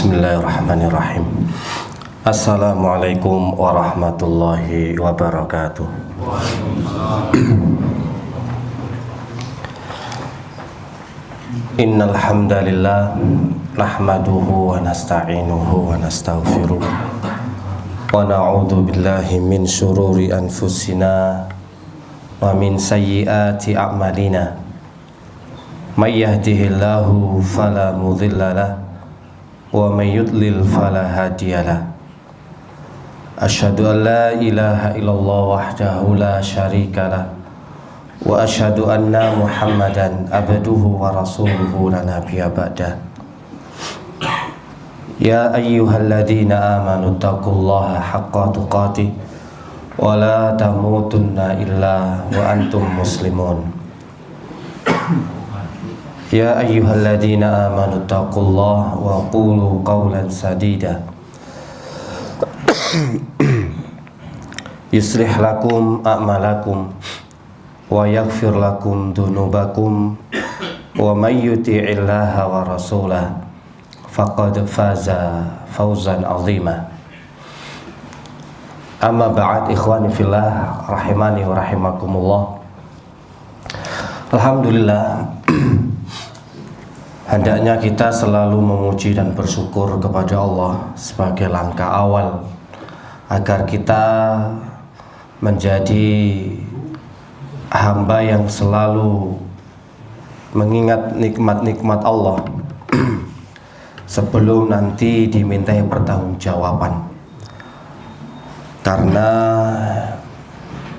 Bismillahirrahmanirrahim. Assalamualaikum warahmatullahi wabarakatuh. Innal hamdalillah nahmaduhu wa nasta'inuhu wa nastaghfiruh wa na'udzu billahi min syururi anfusina wa min sayyiati a'malina. May yahdihillahu fala mudhillalah wa may yudlil fala hadiyalah. Asyhadu an la ilaha illallah wahdahu la syarikalah wa asyhadu anna Muhammadan abduhu wa rasuluhu la nabiyya ba'dah. Ya ayyuhalladzina amanu taqullaha haqqa tuqatih wa la tamutunna illa wa antum muslimun. Ya ayyuhalladzina amanu taqullaha wa qulu qawlan sadida yuslih lakum a'malakum wa yaghfir lakum dunubakum wa may yuti'illaha wa rasulahu faqad faza fawzan 'azima. Amma ba'd, ikhwani fillah rahimani wa rahimakumullah. Alhamdulillah, hendaknya kita selalu memuji dan bersyukur kepada Allah sebagai langkah awal agar kita menjadi hamba yang selalu mengingat nikmat-nikmat Allah sebelum nanti dimintai pertanggungjawaban. Karena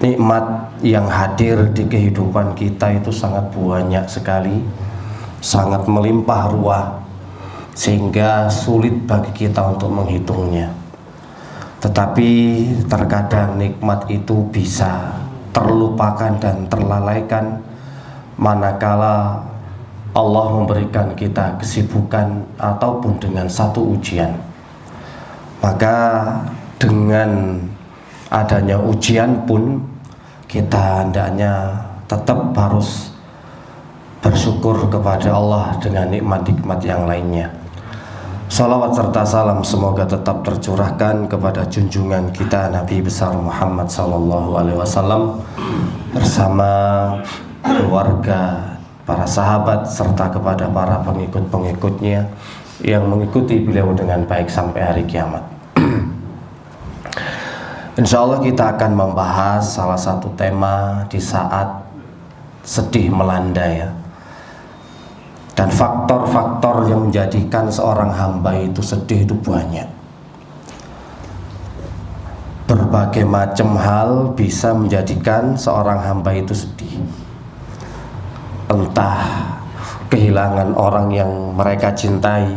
nikmat yang hadir di kehidupan kita itu sangat banyak sekali, sangat melimpah ruah, sehingga sulit bagi kita untuk menghitungnya. Tetapi terkadang nikmat itu bisa terlupakan dan terlalaikan manakala Allah memberikan kita kesibukan ataupun dengan satu ujian. Maka dengan adanya ujian pun kita hendaknya tetap harus bersyukur kepada Allah dengan nikmat-nikmat yang lainnya. Salawat serta salam semoga tetap tercurahkan kepada junjungan kita Nabi besar Muhammad SAW bersama keluarga, para sahabat, serta kepada para pengikut-pengikutnya yang mengikuti beliau dengan baik sampai hari kiamat. Insya Allah kita akan membahas salah satu tema di saat sedih melanda ya. Dan faktor-faktor yang menjadikan seorang hamba itu sedih itu banyak. Berbagai macam hal bisa menjadikan seorang hamba itu sedih. Entah kehilangan orang yang mereka cintai,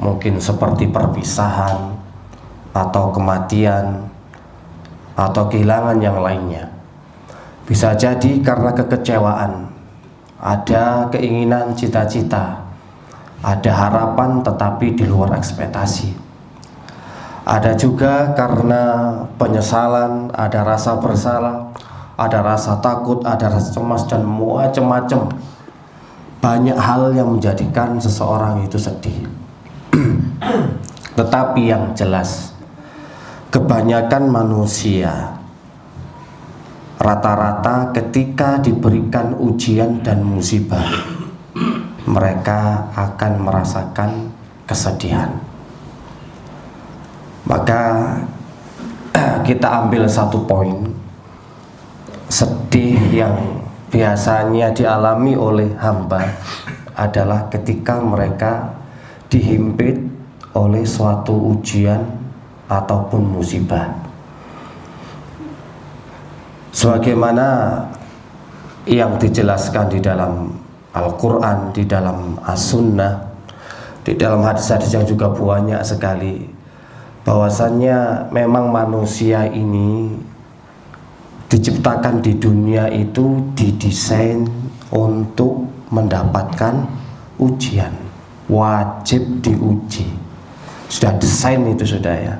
mungkin seperti perpisahan atau kematian atau kehilangan yang lainnya. Bisa jadi karena kekecewaan, ada keinginan, cita-cita, ada harapan tetapi di luar ekspektasi. Ada juga karena penyesalan, ada rasa bersalah, ada rasa takut, ada rasa cemas, dan macam-macam. Banyak hal yang menjadikan seseorang itu sedih. Tetapi yang jelas, kebanyakan manusia rata-rata ketika diberikan ujian dan musibah, mereka akan merasakan kesedihan. Maka kita ambil satu poin sedih yang biasanya dialami oleh hamba adalah ketika mereka dihimpit oleh suatu ujian ataupun musibah. Sebagaimana yang dijelaskan di dalam Al-Quran, di dalam As-Sunnah, di dalam hadis-hadis yang juga banyak sekali, bahwasannya memang manusia ini diciptakan di dunia itu didesain untuk mendapatkan ujian, wajib diuji. Sudah desain itu sudah ya.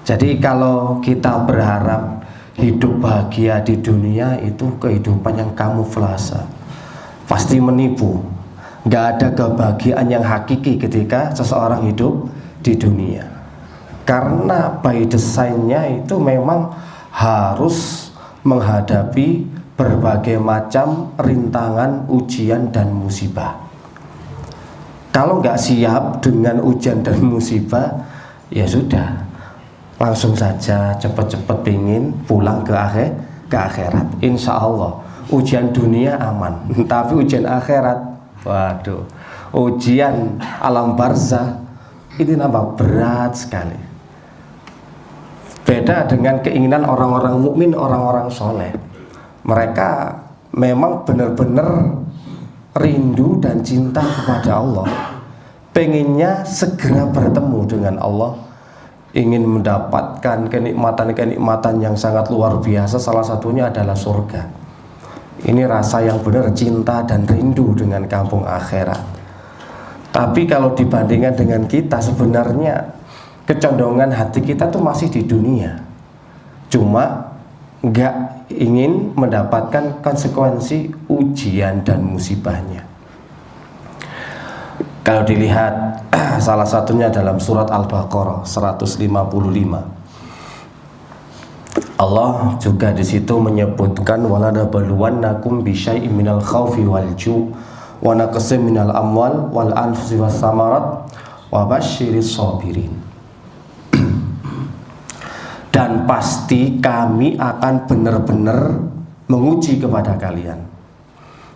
Jadi kalau kita berharap hidup bahagia di dunia itu kehidupan yang kamuflase, pasti menipu. Nggak ada kebahagiaan yang hakiki ketika seseorang hidup di dunia. Karena by design-nya itu memang harus menghadapi berbagai macam rintangan, ujian dan musibah. Kalau nggak siap dengan ujian dan musibah, ya sudah, langsung saja cepat-cepat pingin pulang ke akhirat. Insya Allah ujian dunia aman, tapi ujian akhirat, waduh, ujian alam barzah ini nambah berat sekali. Beda dengan keinginan orang-orang mukmin, orang-orang soleh. Mereka memang benar-benar rindu dan cinta kepada Allah, pengennya segera bertemu dengan Allah, ingin mendapatkan kenikmatan-kenikmatan yang sangat luar biasa. Salah satunya adalah surga. Ini rasa yang benar cinta dan rindu dengan kampung akhirat. Tapi kalau dibandingkan dengan kita, sebenarnya kecondongan hati kita tuh masih di dunia, cuma nggak ingin mendapatkan konsekuensi ujian dan musibahnya. Kalau dilihat salah satunya dalam surat Al-Baqarah 155, Allah juga di situ menyebutkan walanabluwannakum bisyai'im minal khaufi wal ju' wa naqsim minal amwal wal anfusi was samarat wa basyiris sabirin. Dan pasti kami akan benar-benar menguji kepada kalian,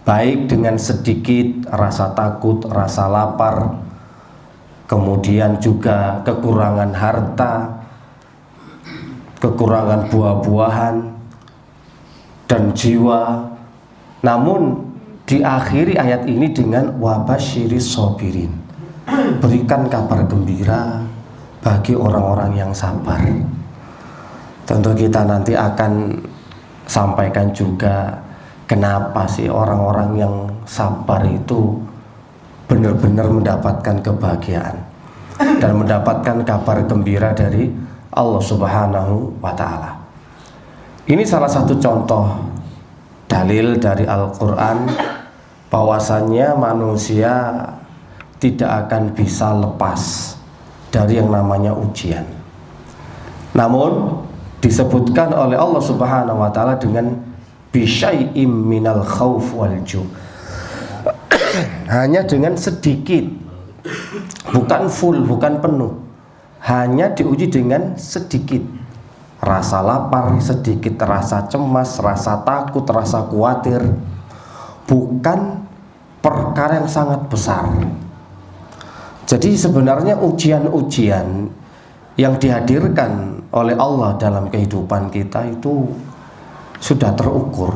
baik dengan sedikit rasa takut, rasa lapar, kemudian juga kekurangan harta, kekurangan buah-buahan dan jiwa. Namun diakhiri ayat ini dengan wabasyiris sabirin, berikan kabar gembira bagi orang-orang yang sabar. Tentu kita nanti akan sampaikan juga kenapa sih orang-orang yang sabar itu benar-benar mendapatkan kebahagiaan dan mendapatkan kabar gembira dari Allah Subhanahu wa Ta'ala. Ini salah satu contoh dalil dari Al-Quran bahwasannya manusia tidak akan bisa lepas dari yang namanya ujian. Namun disebutkan oleh Allah Subhanahu wa Ta'ala dengan bisyai'im minal khauf wal ju', hanya dengan sedikit, bukan full, bukan penuh, hanya diuji dengan sedikit rasa lapar, sedikit rasa cemas, rasa takut, rasa khawatir, bukan perkara yang sangat besar. Jadi sebenarnya ujian-ujian yang dihadirkan oleh Allah dalam kehidupan kita itu sudah terukur,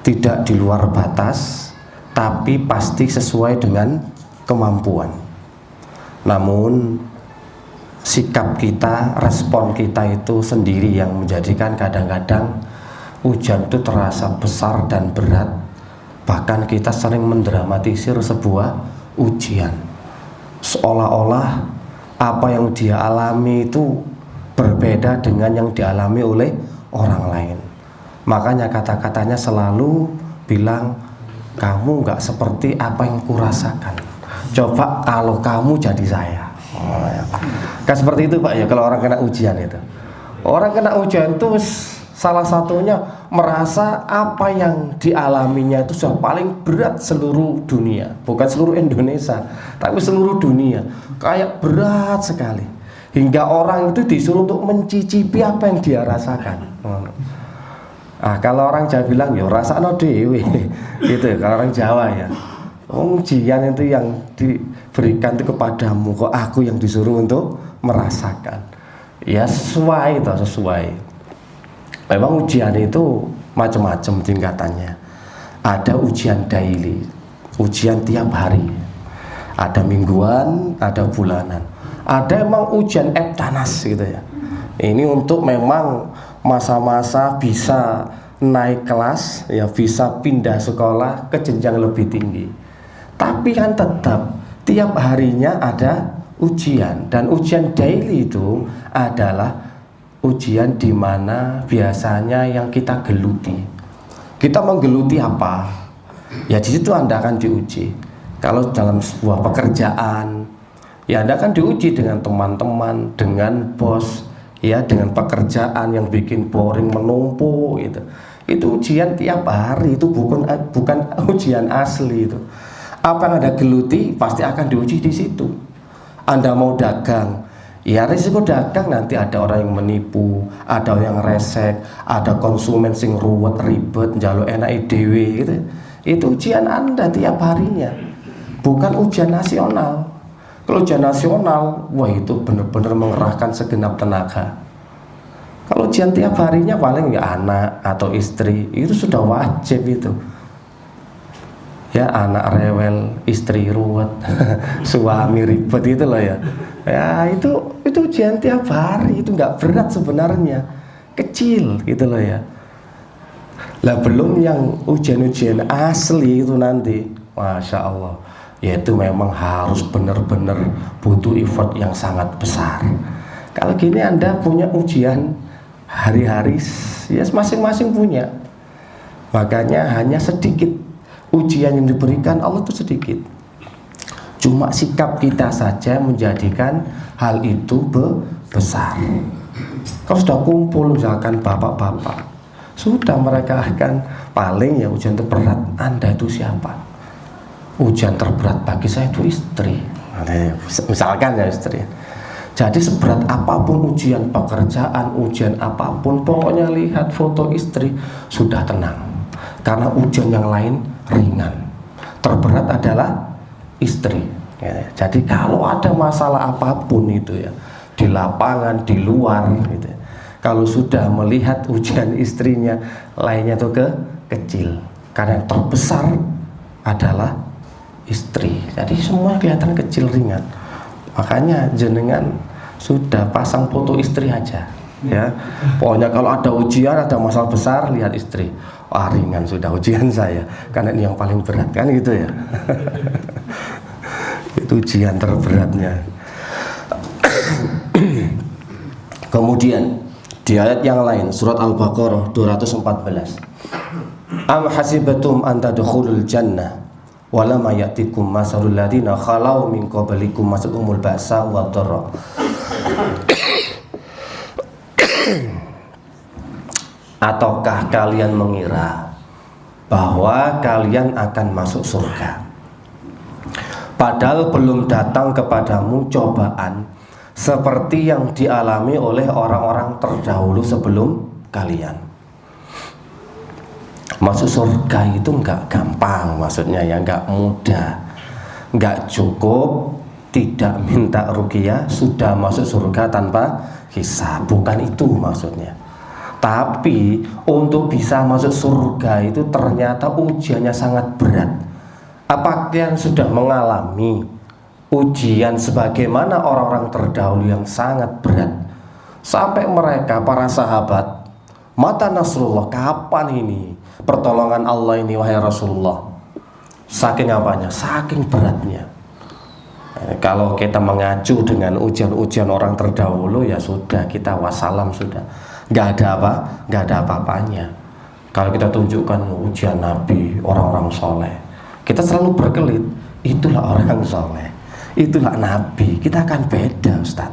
tidak di luar batas, tapi pasti sesuai dengan kemampuan. Namun sikap kita, respon kita itu sendiri yang menjadikan kadang-kadang ujian itu terasa besar dan berat. Bahkan kita sering mendramatisir sebuah ujian, seolah-olah apa yang dia alami itu berbeda dengan yang dialami oleh orang lain. Makanya kata-katanya selalu bilang, kamu gak seperti apa yang kurasakan, coba kalau kamu jadi saya. Kan seperti itu Pak ya, kalau orang kena ujian itu. Orang kena ujian itu salah satunya merasa apa yang dialaminya itu sudah paling berat seluruh dunia. Bukan seluruh Indonesia, tapi seluruh dunia. Kayak berat sekali, hingga orang itu disuruh untuk mencicipi apa yang dia rasakan. Kalau orang Jawa bilang ya rasakno dhewe gitu, kalau orang Jawa ya, ujian itu yang diberikan itu kepadamu, kok aku yang disuruh untuk merasakan. Ya sesuai toh, sesuai. Memang ujian itu macam-macam tingkatannya. Ada ujian daily, ujian tiap hari, ada mingguan, ada bulanan, ada emang ujian eptanas gitu ya. Ini untuk memang masa-masa bisa naik kelas, ya bisa pindah sekolah ke jenjang lebih tinggi. Tapi kan tetap tiap harinya ada ujian, dan ujian daily itu adalah ujian di mana biasanya yang kita geluti. Kita menggeluti apa? Ya di situ Anda akan diuji. Kalau dalam sebuah pekerjaan, Ya Anda kan diuji dengan teman-teman, dengan bos, ya dengan pekerjaan yang bikin boring, menumpuk gitu. Itu ujian tiap hari, itu bukan ujian asli itu. Apa yang Anda geluti pasti akan diuji di situ. Anda mau dagang, ya risiko dagang nanti ada orang yang menipu, ada yang resek, ada konsumen sing ruwet ribet, njaluk enake dhewe gitu. Itu ujian Anda tiap harinya, bukan ujian nasional. Kalau ujian nasional, wah itu benar-benar mengerahkan segenap tenaga. Kalau ujian tiap harinya paling ya anak atau istri, itu sudah wajib itu. Ya anak rewel, istri ruwet, suami ribet itu loh ya. Ya itu ujian tiap hari, itu nggak berat sebenarnya, kecil gitu loh ya. Lah belum yang ujian-ujian asli itu nanti, masya Allah, yaitu memang harus benar-benar butuh effort yang sangat besar. Kalau gini Anda punya ujian hari-hari, ya masing-masing punya. Makanya hanya sedikit ujian yang diberikan Allah itu sedikit. Cuma sikap kita saja menjadikan hal itu besar. Kalau sudah kumpul misalkan bapak-bapak, sudah mereka akan paling ya ujian terberat Anda itu siapa? Ujian terberat bagi saya itu istri. Misalkan ya istri. Jadi seberat apapun ujian pekerjaan, ujian apapun, pokoknya lihat foto istri sudah tenang. Karena ujian yang lain ringan, terberat adalah istri ya. Jadi kalau ada masalah apapun itu ya, di lapangan, di luar gitu ya, kalau sudah melihat ujian istrinya, lainnya tuh kecil, karena yang terbesar adalah istri. Jadi semua kelihatan kecil, ringan. Makanya jenengan sudah pasang foto istri aja ya. Pokoknya kalau ada ujian, ada masalah besar, lihat istri. Wah ringan sudah ujian saya, karena ini yang paling berat kan gitu ya. Itu ujian terberatnya. Kemudian di ayat yang lain, surat Al-Baqarah 214, am hasibatum an tadkhulul jannah walamma ya'tikum masalul ladina khalau min qablikum masumul ba'sa wad dharra. Ataukah kalian mengira bahwa kalian akan masuk surga padahal belum datang kepadamu cobaan seperti yang dialami oleh orang-orang terdahulu sebelum kalian? Masuk surga itu nggak gampang, maksudnya ya nggak mudah, nggak cukup tidak minta ruqyah sudah masuk surga tanpa hisab, bukan itu maksudnya. Tapi untuk bisa masuk surga itu ternyata ujiannya sangat berat. Apa kalian sudah mengalami ujian sebagaimana orang-orang terdahulu yang sangat berat, sampai mereka para sahabat, mata nasrullah, kapan ini pertolongan Allah ini wahai Rasulullah? Saking apanya? Saking beratnya. Kalau kita mengacu dengan ujian-ujian orang terdahulu, ya sudah, kita wassalam sudah, nggak ada apa, nggak ada apa-apanya. Kalau kita tunjukkan ujian Nabi, orang-orang soleh, kita selalu berkelit, itulah orang soleh, itulah Nabi. Kita akan beda, Ustaz.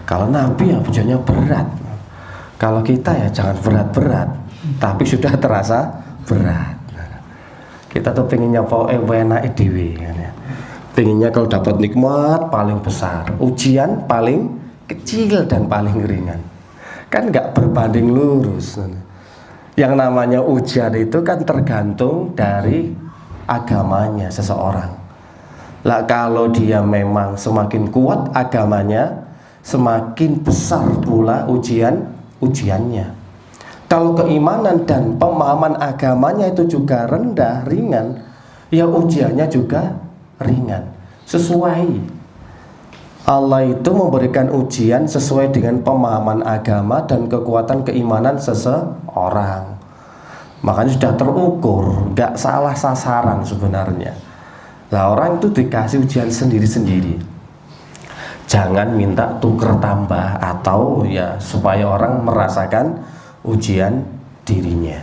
Kalau Nabi ya ujiannya berat, kalau kita ya jangan berat-berat, tapi sudah terasa berat. Kita tuh pengennya enak dewe, pengennya kalau dapat nikmat paling besar, ujian paling kecil dan paling ringan. Kan nggak berbanding lurus. Yang namanya ujian itu kan tergantung dari agamanya seseorang. Lah kalau dia memang semakin kuat agamanya, semakin besar pula ujiannya. Kalau keimanan dan pemahaman agamanya itu juga rendah, ringan, ya ujiannya juga ringan. Sesuai, Allah itu memberikan ujian sesuai dengan pemahaman agama dan kekuatan keimanan seseorang. Makanya sudah terukur, nggak salah sasaran sebenarnya. Lah orang itu dikasih ujian sendiri-sendiri. Jangan minta tuker tambah atau ya supaya orang merasakan ujian dirinya.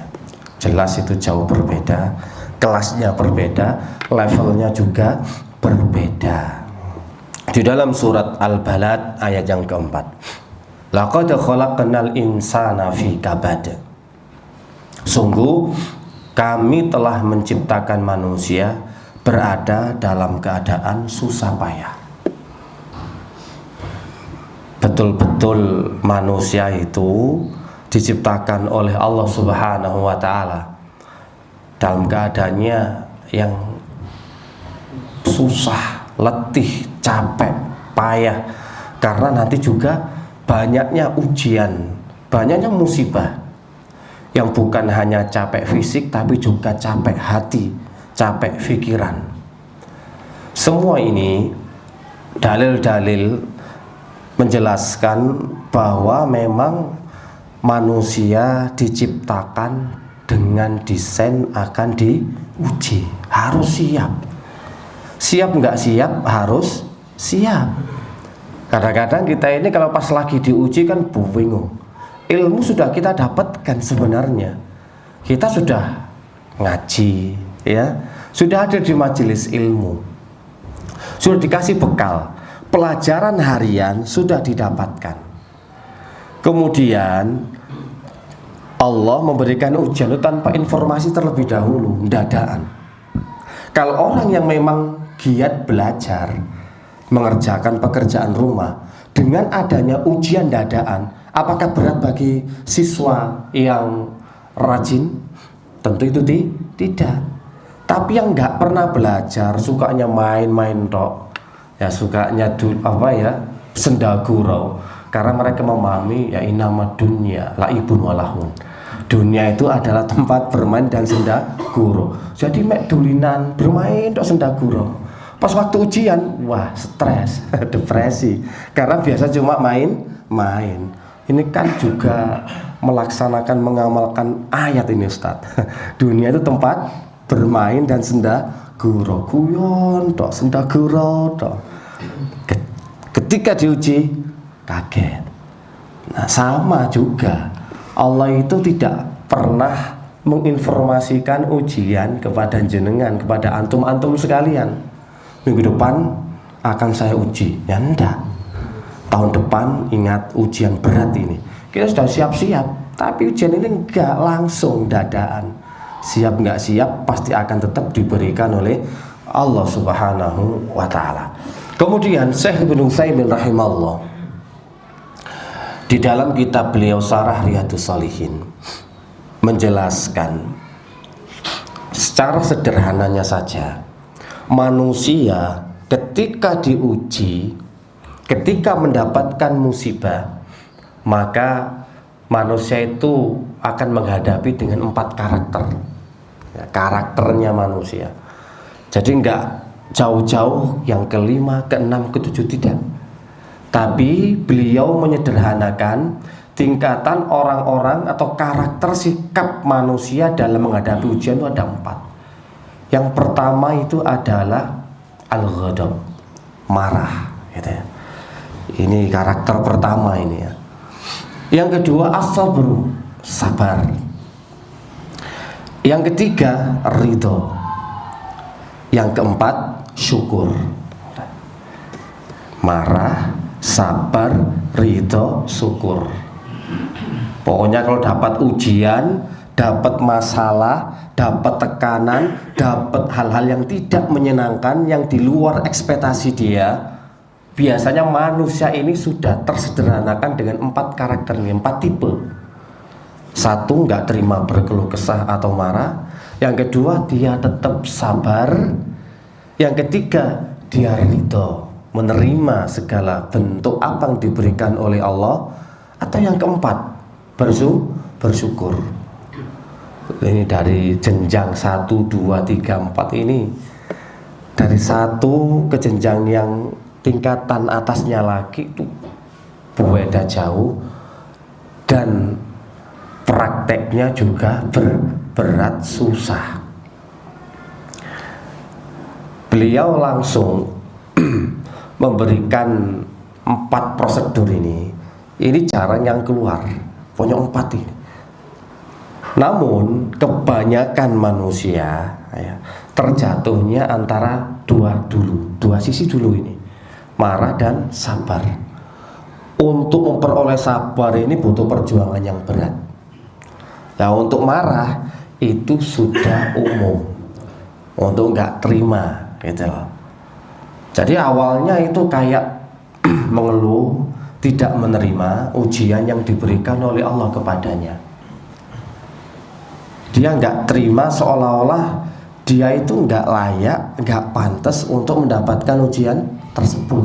Jelas itu jauh berbeda, kelasnya berbeda, levelnya juga berbeda. di dalam surat Al-Balad ayat yang keempat. Laqad khalaqnal insana fi kabad. Sungguh kami telah menciptakan manusia berada dalam keadaan susah payah. Betul-betul manusia itu diciptakan oleh Allah Subhanahu wa taala dalam keadaannya yang susah, letih, capek, payah, karena nanti juga banyaknya ujian, banyaknya musibah yang bukan hanya capek fisik tapi juga capek hati, capek pikiran. Semua ini dalil-dalil menjelaskan bahwa memang manusia diciptakan dengan desain akan diuji, harus siap. Siap nggak siap harus siap. Kadang-kadang kita ini kalau pas lagi diuji kan bingung. Ilmu sudah kita dapatkan sebenarnya. Kita sudah ngaji, ya, sudah ada di majelis ilmu, sudah dikasih bekal. Pelajaran harian sudah didapatkan. Kemudian Allah memberikan ujian itu tanpa informasi terlebih dahulu, dadakan. Kalau orang yang memang giat belajar, mengerjakan pekerjaan rumah, dengan adanya ujian dadakan, apakah berat bagi siswa yang rajin? Tentu itu tidak. Tapi yang nggak pernah belajar, sukanya main-main tok, ya sukanya sendagurau, karena mereka memahami ya inama dunya laibun walahun. Dunia itu adalah tempat bermain dan sendagurau. Jadi mek dulinan bermain tok sendagurau. Pas waktu ujian, wah stres, depresi, karena biasa cuma main. Ini kan juga melaksanakan, mengamalkan ayat ini Ustaz. Dunia itu tempat bermain dan sendagurau, guyon tok, sendagurau tok. Ketika diuji kaget. Nah, sama juga Allah itu tidak pernah menginformasikan ujian kepada jenengan, kepada antum-antum sekalian. Minggu depan akan saya uji, ya enggak. Tahun depan ingat ujian berat ini. Kita sudah siap-siap, tapi ujian ini enggak langsung dadaan. Siap enggak siap pasti akan tetap diberikan oleh Allah Subhanahu wa taala. Kemudian Syekh Ibnu Utsaimin rahimahullah di dalam kitab beliau Syarah Riyadhus Shalihin menjelaskan secara sederhananya saja, manusia ketika diuji, ketika mendapatkan musibah, maka manusia itu akan menghadapi dengan 4 karakter, ya, karakternya manusia. Jadi enggak jauh-jauh yang ke-5, ke-6, ke-7 tidak. Tapi beliau menyederhanakan tingkatan orang-orang atau karakter sikap manusia dalam menghadapi ujian itu ada 4. Yang pertama itu adalah al-ghadab, marah, gitu ya. Ini karakter pertama ini ya. Yang kedua as-sabru, sabar. Yang ketiga ridho. Yang keempat syukur. Marah, sabar, ridho, syukur. Pokoknya kalau dapat ujian, dapat masalah, dapat tekanan, dapat hal-hal yang tidak menyenangkan, yang di luar ekspektasi dia, biasanya manusia ini sudah tersederhanakan dengan 4 karakter ini, 4 tipe. 1, nggak terima berkeluh kesah atau marah. Yang kedua, dia tetap sabar. Yang ketiga, dia ridho, menerima segala bentuk apa yang diberikan oleh Allah. Atau yang keempat, bersyukur. Ini dari jenjang 1, 2, 3, 4 ini. Dari 1 ke jenjang yang tingkatan atasnya lagi itu beda jauh, dan prakteknya juga berat, susah. Beliau langsung memberikan 4 prosedur ini. Ini jalan yang keluar, punya 4 ini. Namun kebanyakan manusia ya, terjatuhnya antara 2 sisi dulu ini. marah dan sabar. Untuk memperoleh sabar ini butuh perjuangan yang berat. Nah, untuk marah itu sudah umum. Untuk nggak terima gitu loh. Jadi awalnya itu kayak mengeluh, tidak menerima ujian yang diberikan oleh Allah kepadanya. Dia nggak terima, seolah-olah dia itu nggak layak, nggak pantas untuk mendapatkan ujian tersebut.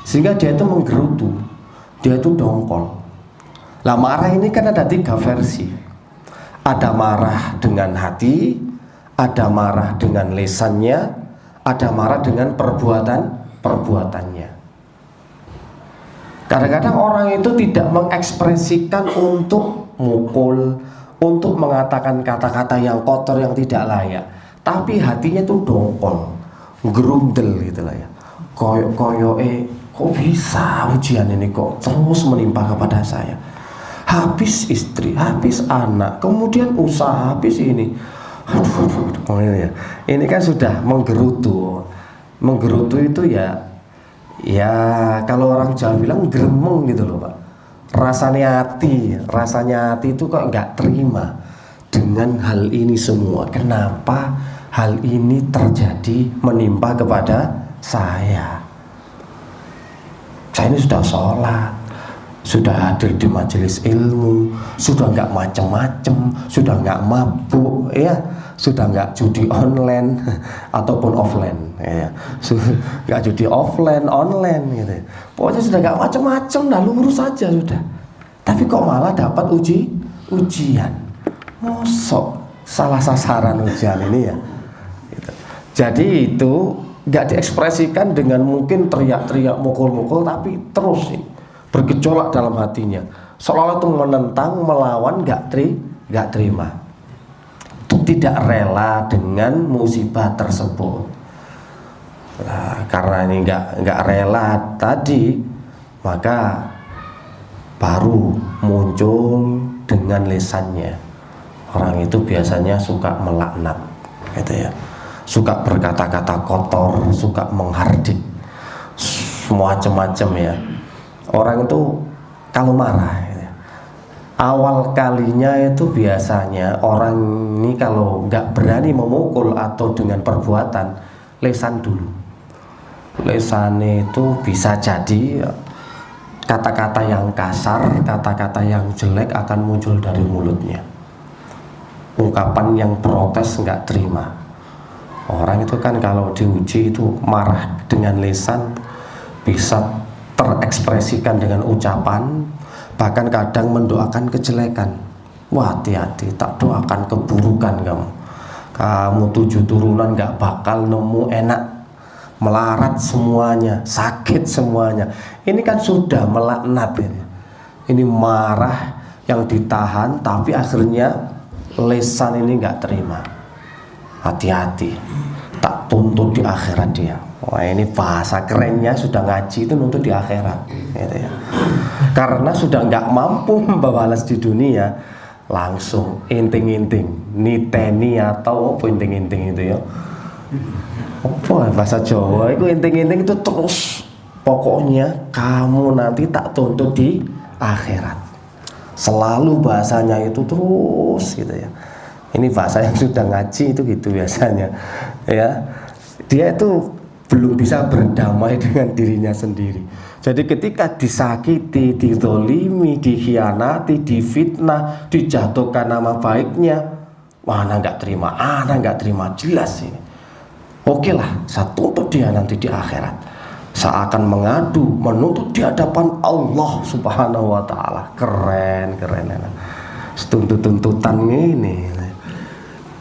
Sehingga dia itu menggerutu, dia itu dongkol. Lah marah ini kan ada 3 versi. Ada marah dengan hati, ada marah dengan lisannya, ada marah dengan perbuatannya. Kadang-kadang orang itu tidak mengekspresikan untuk mukul, untuk mengatakan kata-kata yang kotor, yang tidak layak, tapi hatinya itu dongkol, gerundel gitu lah ya. Koyo-koyo kok bisa ujian ini kok terus menimpa kepada saya. Habis istri, habis anak, kemudian usaha, habis ini. Aduh, ini ya. Ini kan sudah menggerutu. Menggerutu itu ya kalau orang Jawa bilang gremeng gitu loh Pak. Rasanya hati itu kok nggak terima dengan hal ini semua. Kenapa hal ini terjadi menimpa kepada saya? Saya ini sudah sholat, sudah hadir di majelis ilmu, sudah nggak macem-macem, sudah nggak mabuk, ya, sudah nggak judi online ataupun offline, ya, nggak judi offline, online, gitu. Pokoknya sudah nggak macem-macem, dah lurus saja sudah. Tapi kok malah dapat ujian, mosok salah sasaran ujian ini ya. Gitu. Jadi itu nggak diekspresikan dengan mungkin teriak-teriak, mukul-mukul, tapi terus sih bergejolak dalam hatinya, seolah-olah itu menentang, melawan, nggak terima, itu tidak rela dengan musibah tersebut. Nah, karena ini nggak rela tadi, maka baru muncul dengan lisannya. Orang itu biasanya suka melaknat, gitu ya, suka berkata-kata kotor, suka menghardik, macam-macam ya. Orang itu kalau marah gitu, awal kalinya itu biasanya orang ini kalau nggak berani memukul atau dengan perbuatan, lisan dulu. Lisan itu bisa jadi kata-kata yang kasar, kata-kata yang jelek akan muncul dari mulutnya. Ungkapan yang protes, nggak terima. Orang itu kan kalau diuji itu marah dengan lisan, bisa terekspresikan dengan ucapan, bahkan kadang mendoakan kejelekan. Wah, hati-hati, tak doakan keburukan kamu 7 turunan gak bakal nemu enak, melarat semuanya, sakit semuanya. Ini kan sudah melaknat ini. Ini marah yang ditahan, tapi akhirnya lisan ini gak terima. Hati-hati, tak tuntut di akhirat dia. Wah, ini bahasa kerennya sudah ngaji itu nuntut di akhirat, gitu ya. Karena sudah nggak mampu membalas di dunia, langsung inting-inting, niteni atau apa inting-inting itu ya. Apa bahasa Jawa itu inting-inting itu terus, pokoknya kamu nanti tak tuntut di akhirat. Selalu bahasanya itu terus, gitu ya. Ini bahasa yang sudah ngaji itu gitu biasanya, ya. Dia itu belum bisa berdamai dengan dirinya sendiri. Jadi ketika disakiti, dizolimi, dikhianati, difitnah, dijatuhkan nama baiknya, mana nggak terima, nggak terima, jelas ini. Oke lah, saya tuntut dia nanti di akhirat. Saya akan mengadu, menuntut di hadapan Allah Subhanahu wa Ta'ala. Keren. Tuntut-tuntutan ini.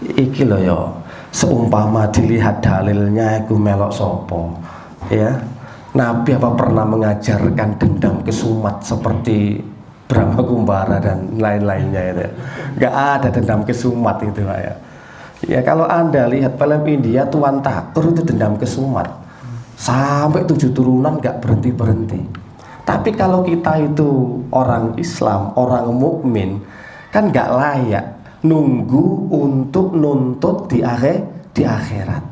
Iki loh yo. Seumpama dilihat dalilnya aku melok sopo, ya. Nabi apa pernah mengajarkan dendam kesumat seperti Brahma Kumbara dan lain-lainnya itu? Gak ada dendam kesumat itu Pak ya. Ya kalau Anda lihat film India Tuan Thakur itu dendam kesumat sampai 7 turunan gak berhenti. Tapi kalau kita itu orang Islam, orang mukmin, kan gak layak nunggu untuk nuntut di akhirat.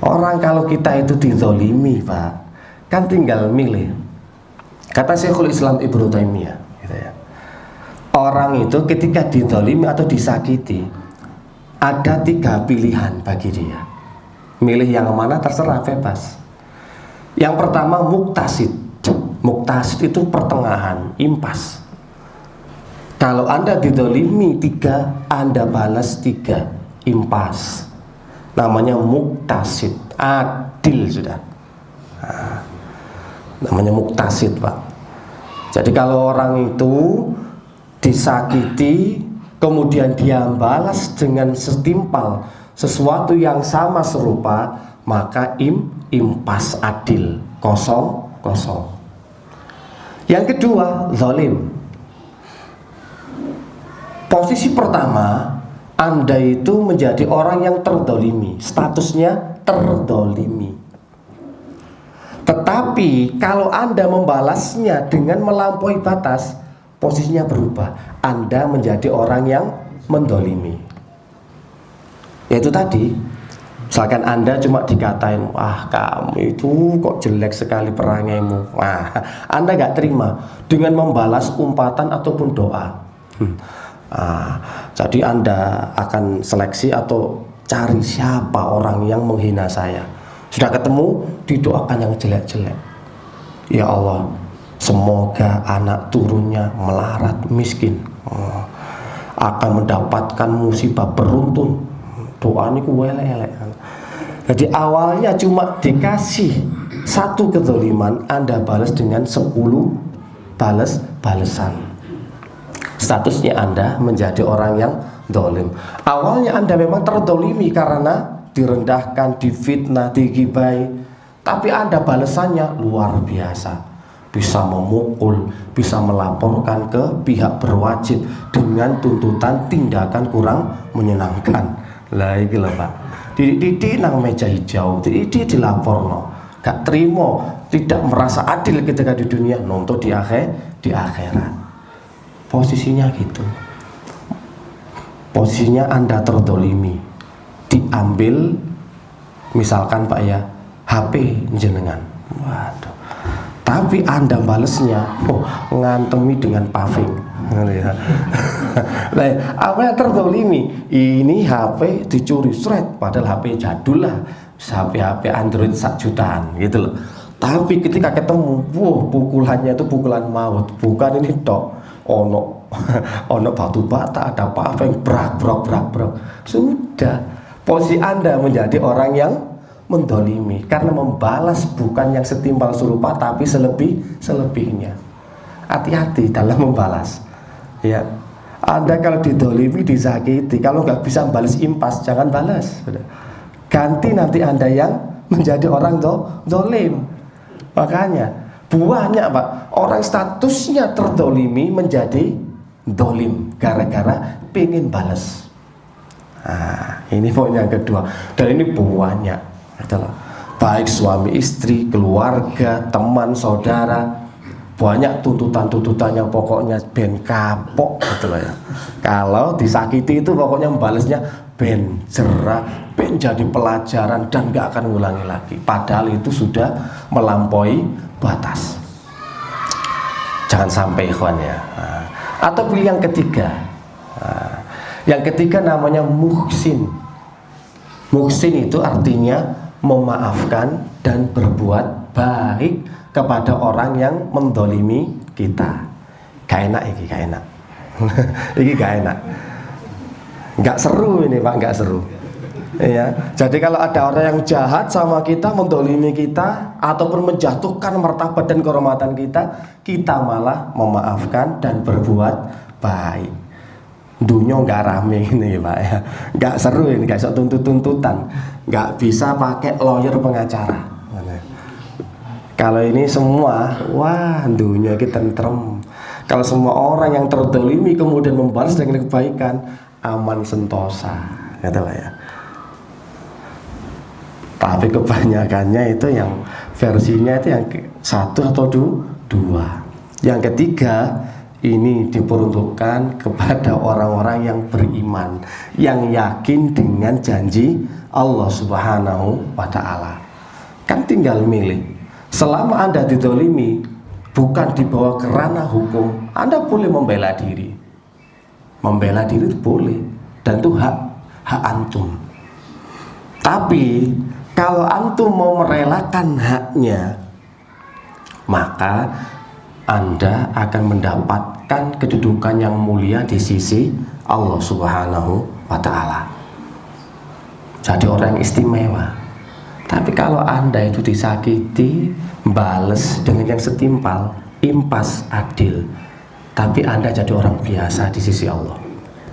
Orang kalau kita itu dizolimi Pak, kan tinggal milih. Kata Syekhul Islam Ibnu Taimiyah gitu ya. Orang itu ketika dizalimi atau disakiti, ada 3 pilihan bagi dia. Milih yang mana terserah, bebas. Yang pertama muktasid. Muktasid itu pertengahan, impas. Kalau Anda dizalimi 3, Anda balas 3, impas. Namanya muktasid, adil sudah. Nah, namanya muktasid, Pak. Jadi kalau orang itu disakiti, kemudian dia balas dengan setimpal sesuatu yang sama serupa, maka impas, adil, kosong. Yang kedua, zalim. Posisi pertama, Anda itu menjadi orang yang terdolimi, statusnya terdolimi. Tetapi kalau Anda membalasnya dengan melampaui batas, posisinya berubah. Anda menjadi orang yang mendolimi. Yaitu tadi, misalkan Anda cuma dikatain, wah kamu itu kok jelek sekali perangaimu. Wah, Anda gak terima dengan membalas umpatan ataupun doa. Jadi Anda akan seleksi atau cari siapa orang yang menghina saya. Sudah ketemu, didoakan yang jelek-jelek. Ya Allah, semoga anak turunnya melarat miskin, akan mendapatkan musibah beruntun. Doa ini elek-elek. Jadi awalnya cuma dikasih 1 kezaliman, Anda balas dengan 10 balesan. Statusnya Anda menjadi orang yang dolim. Awalnya Anda memang terdolimi karena direndahkan, difitnah, digibai, tapi Anda balasannya luar biasa. Bisa memukul, bisa melaporkan ke pihak berwajib dengan tuntutan tindakan kurang menyenangkan. Lah iki lho Pak. Didik nang meja hijau, didik dilaporno. Gak terima, tidak merasa adil ketika di dunia, nuntut di akhirat. Posisinya gitu. Posisinya Anda terdolimi, diambil misalkan Pak ya, HP jenengan. Waduh. Tapi Anda balesnya, ngantemi dengan paving. Nah, apa yang terdolimi? Ini HP dicuri, seret. Padahal HP jadul lah, HP Android 1 jutaan gitu loh. Tapi ketika ketemu, pukulannya itu pukulan maut. Bukan ini tok. Ono batu bata, ada paving, brak. Sudah, posisi Anda menjadi orang yang mendolimi karena membalas bukan yang setimpal serupa tapi selebihnya. Hati-hati dalam membalas. Ya, Anda kalau didolimi, disakiti, kalau nggak bisa balas impas, jangan balas. Ganti nanti Anda yang menjadi orang dolim. Makanya banyak Pak orang statusnya terdolimi menjadi dolim gara-gara pengen balas. Ini poin yang kedua. Dan ini banyak adalah baik suami istri, keluarga, teman, saudara, banyak tuntutannya pokoknya ben kapok gitu loh ya. Kalau disakiti itu pokoknya membalasnya ben jerah, ben jadi pelajaran dan gak akan ngulangi lagi. Padahal itu sudah melampaui batas. Jangan sampai ikhwan ya. Atau pilih yang ketiga. Yang ketiga namanya muhsin. Muhsin itu artinya memaafkan dan berbuat baik kepada orang yang mendolimi kita. Gak enak ini, gak enak. Ini gak enak. Gak seru ini Pak, gak seru. Ya, jadi kalau ada orang yang jahat sama kita, mendolimi kita, ataupun menjatuhkan martabat dan kehormatan kita malah memaafkan dan berbuat baik. Dunia nggak rame ini Pak ya, nggak seru ini, nggak bisa tuntut-tuntutan, nggak bisa pakai lawyer pengacara. Kalau ini semua, wah dunia kita tentrem. Kalau semua orang yang terdolimi kemudian membalas dengan kebaikan, aman sentosa, katalah ya. Tapi kebanyakannya itu yang versinya itu yang 1 atau 2. Yang ketiga ini diperuntukkan kepada orang-orang yang beriman, yang yakin dengan janji Allah Subhanahu wa Ta'ala. Kan tinggal milih Selama Anda didolimi, bukan dibawa ke ranah hukum, Anda boleh membela diri. Membela diri itu boleh, dan itu hak antum. Tapi kalau antum mau merelakan haknya, maka Anda akan mendapatkan kedudukan yang mulia di sisi Allah Subhanahu wa Ta'ala. Jadi orang yang istimewa. Tapi kalau Anda itu disakiti, bales dengan yang setimpal, impas, adil, tapi Anda jadi orang biasa di sisi Allah.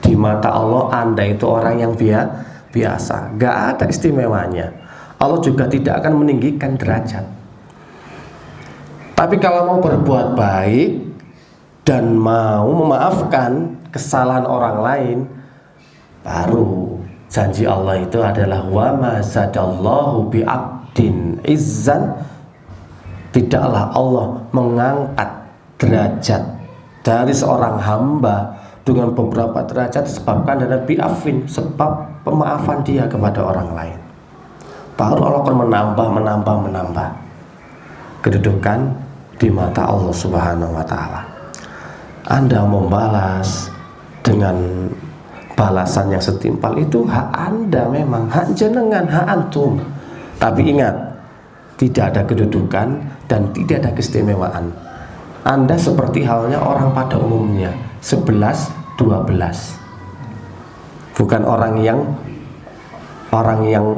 Di mata Allah Anda itu orang yang biasa, gak ada istimewanya. Allah juga tidak akan meninggikan derajat. Tapi kalau mau berbuat baik dan mau memaafkan kesalahan orang lain, baru janji Allah itu adalah wa ma zadallahu bi abdin izzan. Tidaklah Allah mengangkat derajat dari seorang hamba dengan beberapa derajat disebabkan dari bi'afin, sebab pemaafan dia kepada orang lain. Baru Allah akan menambah kedudukan di mata Allah Subhanahu wa Ta'ala. Anda membalas dengan balasan yang setimpal, itu hak Anda, memang hak jenengan, hak antum. Tapi ingat, tidak ada kedudukan dan tidak ada keistimewaan. Anda seperti halnya orang pada umumnya, 11-12. Bukan orang yang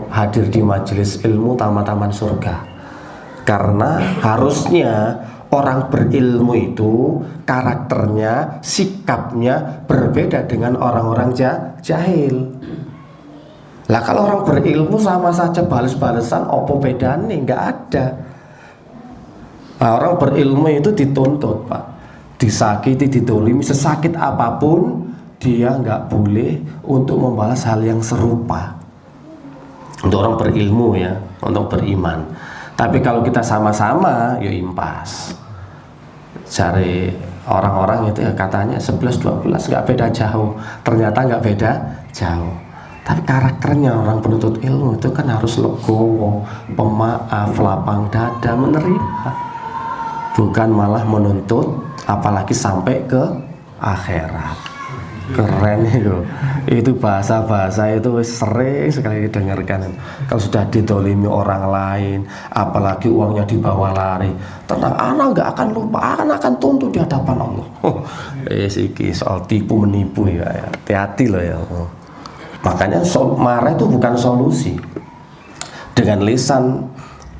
hadir di majelis ilmu taman-taman surga. Karena harusnya orang berilmu itu karakternya, sikapnya berbeda dengan orang-orang jahil. Lah kalau orang berilmu sama saja balas-balasan, opo bedane? Nggak ada. Nah, orang berilmu itu dituntut, Pak, disakiti, didolimi, sesakit apapun dia nggak boleh untuk membalas hal yang serupa. Untuk orang berilmu ya, untuk beriman. Tapi kalau kita sama-sama, ya impas. Cari orang-orang itu ya katanya 11-12 nggak beda jauh. Ternyata nggak beda jauh. Tapi karakternya orang penuntut ilmu itu kan harus legowo, pemaaf, lapang dada, menerima. Bukan malah menuntut, apalagi sampai ke akhirat. Keren itu bahasa-bahasa itu sering sekali didengarkan. Kalau sudah didolimi orang lain, apalagi uangnya dibawa lari, tenang, anak nggak akan lupa, akan tuntut di hadapan Allah. Iki soal tipu menipu ya, hati-hati loh ya. Makanya marah itu bukan solusi. Dengan lisan,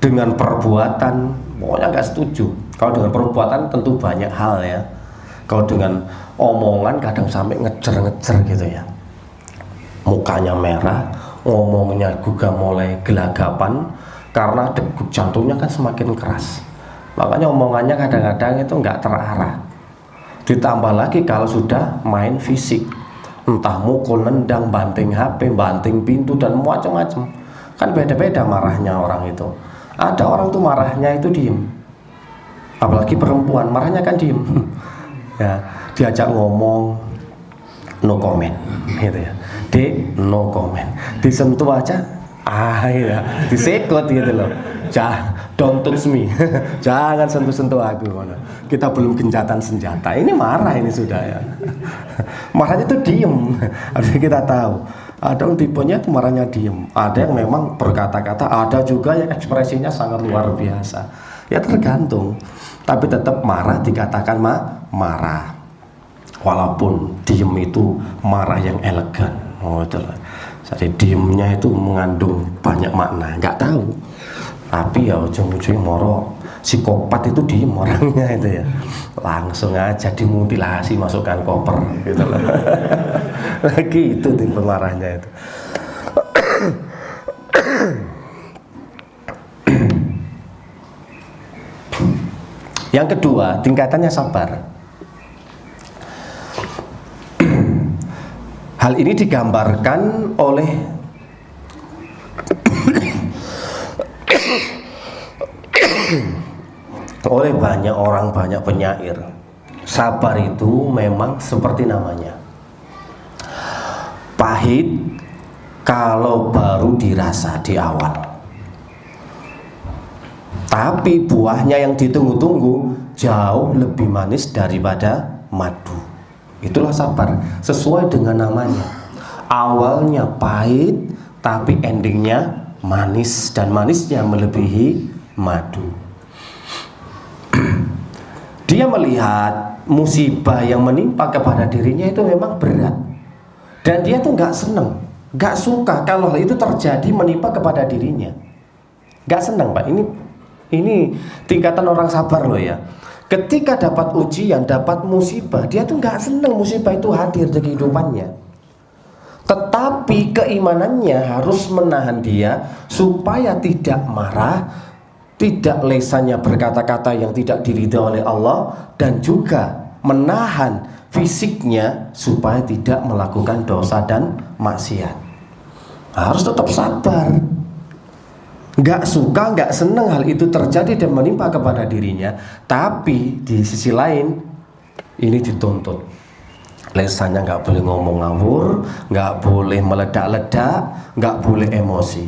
dengan perbuatan, pokoknya nggak setuju. Kalau dengan perbuatan tentu banyak hal ya. Kalau dengan omongan kadang sampai ngejer-ngejer gitu ya, mukanya merah, ngomongnya juga mulai gelagapan karena degup jantungnya kan semakin keras. Makanya omongannya kadang-kadang itu nggak terarah. Ditambah lagi kalau sudah main fisik, entah mukul, nendang, banting HP, banting pintu dan macam-macam. Kan beda-beda marahnya orang itu. Ada orang tuh marahnya itu diem, apalagi perempuan marahnya kan diem. Ya, diajak ngomong no comment gitu ya, no comment, disentuh aja ya, disekut gitu loh, don't touch me. Jangan sentuh-sentuh aku. Kita belum gencatan senjata, ini marah ini sudah ya. Marahnya tuh diem. Harus kita tahu ada yang tipenya tuh marahnya diem, ada yang memang berkata-kata, ada juga yang ekspresinya sangat luar biasa. Ya tergantung. Tapi tetap marah dikatakan marah, walaupun diem itu marah yang elegan. Itulah. Jadi diemnya itu mengandung banyak makna, nggak tahu. Tapi ya ujung-ujung moro psikopat itu diem orangnya itu ya, langsung aja dimutilasi, masukkan koper gitu loh. Lagi itu tipe marahnya itu. Yang kedua, tingkatannya sabar. Hal ini digambarkan oleh banyak orang, banyak penyair. Sabar itu memang seperti namanya, pahit kalau baru dirasa di awal. Tapi buahnya yang ditunggu-tunggu jauh lebih manis daripada madu. Itulah sabar, sesuai dengan namanya. Awalnya pahit, tapi endingnya manis, dan manisnya melebihi madu. Dia melihat musibah yang menimpa kepada dirinya itu memang berat, dan dia tuh nggak seneng, nggak suka kalau hal itu terjadi menimpa kepada dirinya. Nggak seneng, Pak. Ini tingkatan orang sabar loh ya. Ketika dapat ujian, dapat musibah, dia tuh nggak seneng musibah itu hadir di kehidupannya. Tetapi keimanannya harus menahan dia supaya tidak marah, tidak lesannya berkata-kata yang tidak diridhoi oleh Allah, dan juga menahan fisiknya supaya tidak melakukan dosa dan maksiat. Harus tetap sabar. Nggak suka, nggak senang hal itu terjadi dan menimpa kepada dirinya, tapi di sisi lain ini dituntut. Lesannya nggak boleh ngomong ngawur, nggak boleh meledak-ledak, nggak boleh emosi.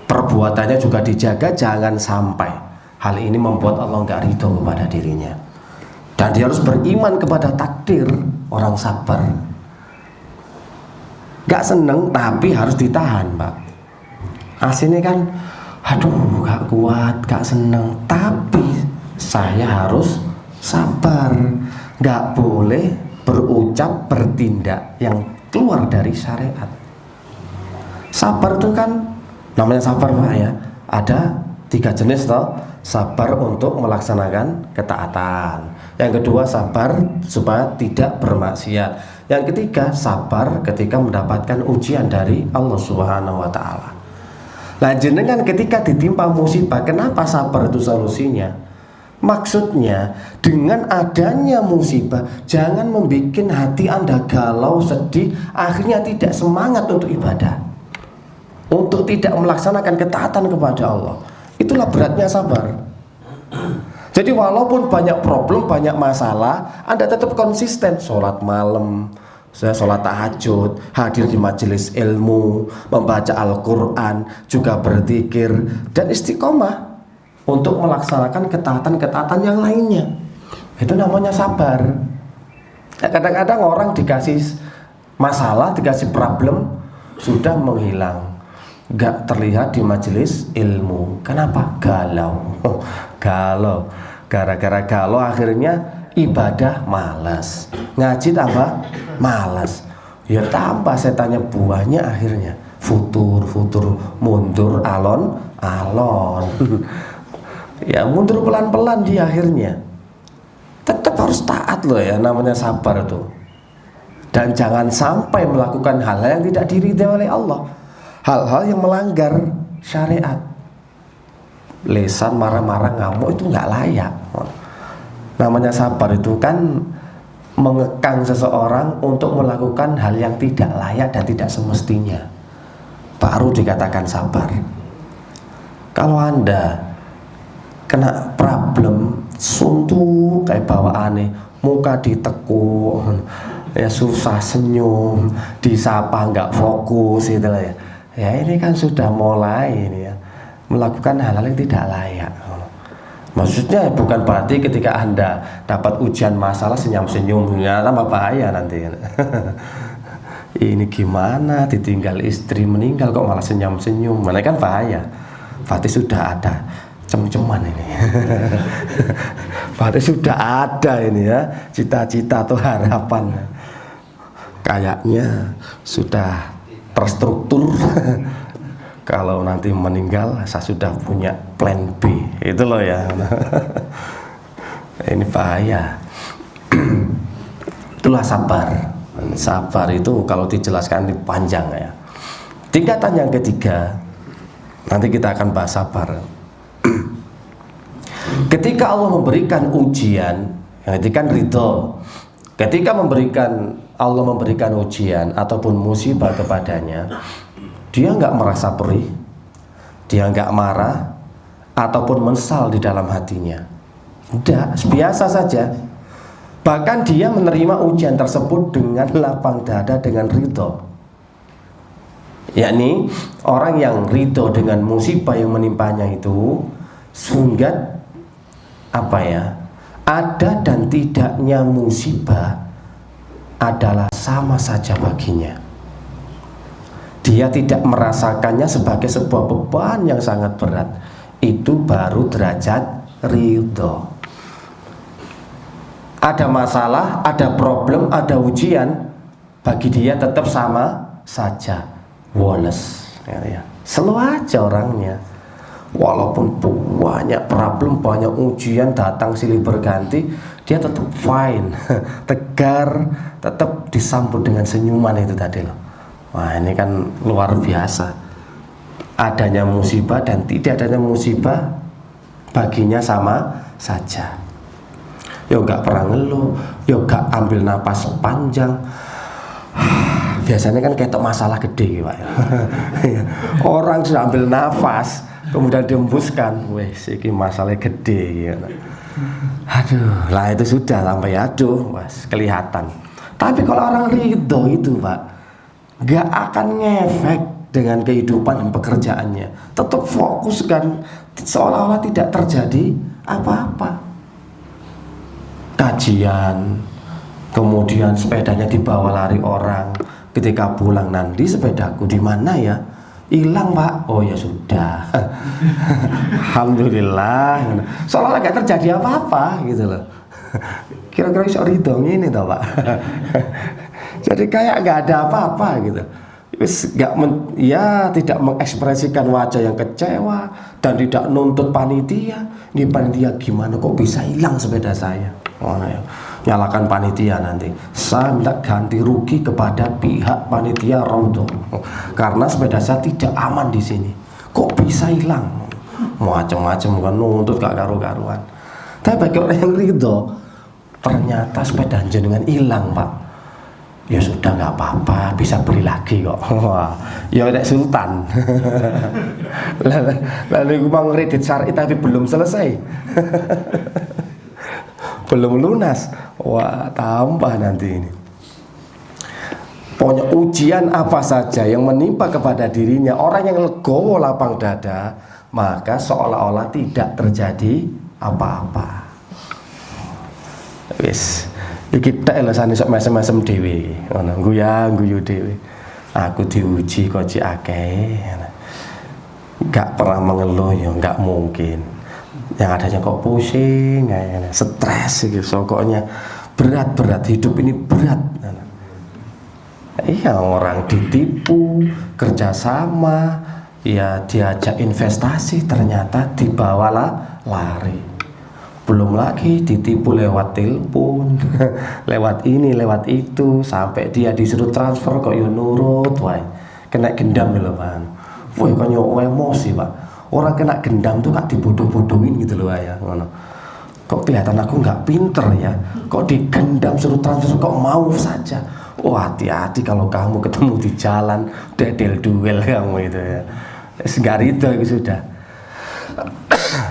Perbuatannya juga dijaga, jangan sampai hal ini membuat Allah nggak ridho kepada dirinya. Dan dia harus beriman kepada takdir. Orang sabar nggak seneng tapi harus ditahan, Pak. Aslinya kan, aduh gak kuat, gak seneng, tapi saya harus sabar. Gak boleh berucap, bertindak yang keluar dari syariat. Sabar itu kan, namanya sabar Pak ya, ada 3 jenis toh. Sabar untuk melaksanakan ketaatan. Yang kedua sabar supaya tidak bermaksiat. Yang ketiga sabar ketika mendapatkan ujian dari Allah Subhanahu wa Ta'ala. Nah jenengan ketika ditimpa musibah, kenapa sabar itu solusinya? Maksudnya dengan adanya musibah jangan membuat hati Anda galau, sedih, akhirnya tidak semangat untuk ibadah, untuk tidak melaksanakan ketaatan kepada Allah. Itulah beratnya sabar. Jadi walaupun banyak problem, banyak masalah, Anda tetap konsisten sholat malam, saya sholat tahajud, hadir di majelis ilmu, membaca Al-Quran, juga berzikir, dan istiqomah untuk melaksanakan ketaatan-ketaatan yang lainnya. Itu namanya sabar. Kadang-kadang orang dikasih masalah, dikasih problem, sudah menghilang, gak terlihat di majelis ilmu. Kenapa? Galau. Galau. Gara-gara galau akhirnya ibadah malas, ngaji tambah malas, ya tambah setannya buahnya akhirnya futur mundur alon ya mundur pelan-pelan di akhirnya. Tetap harus taat loh ya, namanya sabar tuh. Dan jangan sampai melakukan hal-hal yang tidak diridhai oleh Allah, hal-hal yang melanggar syariat. Lesan marah-marah, ngamuk itu nggak layak. Namanya sabar itu kan mengekang seseorang untuk melakukan hal yang tidak layak dan tidak semestinya, baru dikatakan sabar. Kalau Anda kena problem suntuk kayak bawaannya, muka ditekuk, ya susah senyum, disapa nggak fokus gitu lah ya. Ya ini kan sudah mulai ini ya, melakukan hal-hal yang tidak layak. Maksudnya bukan berarti ketika Anda dapat ujian masalah senyum-senyum, ya tambah bahaya nanti. Ini gimana ditinggal istri meninggal kok malah senyum-senyum, mana kan bahaya. Berarti sudah ada cem-ceman ini. Berarti sudah ada ini ya, cita-cita atau harapan. Kayaknya sudah terstruktur. Kalau nanti meninggal saya sudah punya plan B, itu loh ya. Ini bahaya. Itulah sabar. Sabar itu kalau dijelaskan ini panjang ya. Tingkatan yang ketiga, nanti kita akan bahas sabar. Ketika Allah memberikan ujian, itu kan ridho. Ketika Allah memberikan ujian ataupun musibah kepadanya, dia nggak merasa perih, dia nggak marah ataupun menyesal di dalam hatinya. Tidak, biasa saja. Bahkan dia menerima ujian tersebut dengan lapang dada, dengan ridho. Yakni orang yang ridho dengan musibah yang menimpanya itu, Sehingga ada dan tidaknya musibah adalah sama saja baginya. Dia tidak merasakannya sebagai sebuah beban yang sangat berat. Itu baru derajat ridho. Ada masalah, ada problem, ada ujian, bagi dia tetap sama saja, woles, ya. Slow aja orangnya. Walaupun banyak problem, banyak ujian datang silih berganti, dia tetap fine, tegar, tetap disambut dengan senyuman itu tadi loh. Wah, ini kan luar biasa. Adanya musibah dan tidak adanya musibah baginya sama saja. Yo gak pernah ngeluh, yo gak ambil napas panjang. Biasanya kan ketok masalah gede Pak. Orang sudah ambil nafas kemudian dihembuskan, wes iki masalah gede gitu. Aduh, lah itu sudah sampai aduh, mas, kelihatan. Tapi kalau orang ridho itu Pak, gak akan ngefek dengan kehidupan dan pekerjaannya. Tetap fokus kan, seolah-olah tidak terjadi apa-apa. Kajian, kemudian sepedanya dibawa lari orang, ketika pulang nanti sepedaku di mana ya? Hilang Pak. Oh ya sudah. Alhamdulillah. Seolah-olah gak terjadi apa-apa gitu loh. Kira-kira iso ridho ini toh Pak. Jadi kayak gak ada apa-apa gitu. Tidak mengekspresikan wajah yang kecewa dan tidak nuntut panitia. Ini panitia gimana kok bisa hilang sepeda saya? Oh, ya. Nyalakan panitia nanti. Saya minta ganti rugi kepada pihak panitia Raudhah karena sepeda saya tidak aman di sini. Kok bisa hilang? Macam-macam kan nuntut gak karu-karuan. Tapi bagi orang yang ridho, ternyata sepeda jenengan hilang Pak. Ya sudah nggak apa-apa, bisa beli lagi kok. Wah, ya ada sultan. Lalu gue mau ngredit syar'i tapi belum selesai. Belum lunas. Wah, tambah nanti ini. Pokoknya ujian apa saja yang menimpa kepada dirinya, orang yang legowo lapang dada, maka seolah-olah tidak terjadi apa-apa. Wis. Iki tak elesane sok mesem-mesem dhewe, ngono guyu dhewe. Aku diuji kok cik akeh. Enggak pernah mengeluh ya enggak mungkin. Yang adanya kok pusing, stres gitu, pokoknya berat hidup ini berat. Iya, orang ditipu, kerjasama, ya diajak investasi ternyata dibawalah lari. Belum lagi ditipu lewat telepon, lewat ini, lewat itu, sampai dia disuruh transfer kok yo nurut, wae. Kena gendam lho, Pak. Woi, kok emosi, Pak. Orang kena gendam tuh kak dibodoh-bodohin gitu loh ya, ngono. Kok kelihatan aku nggak pinter ya? Kok digendam suruh transfer kok mau saja? Oh, hati-hati kalau kamu ketemu di jalan duel kamu itu ya. Segar itu sudah.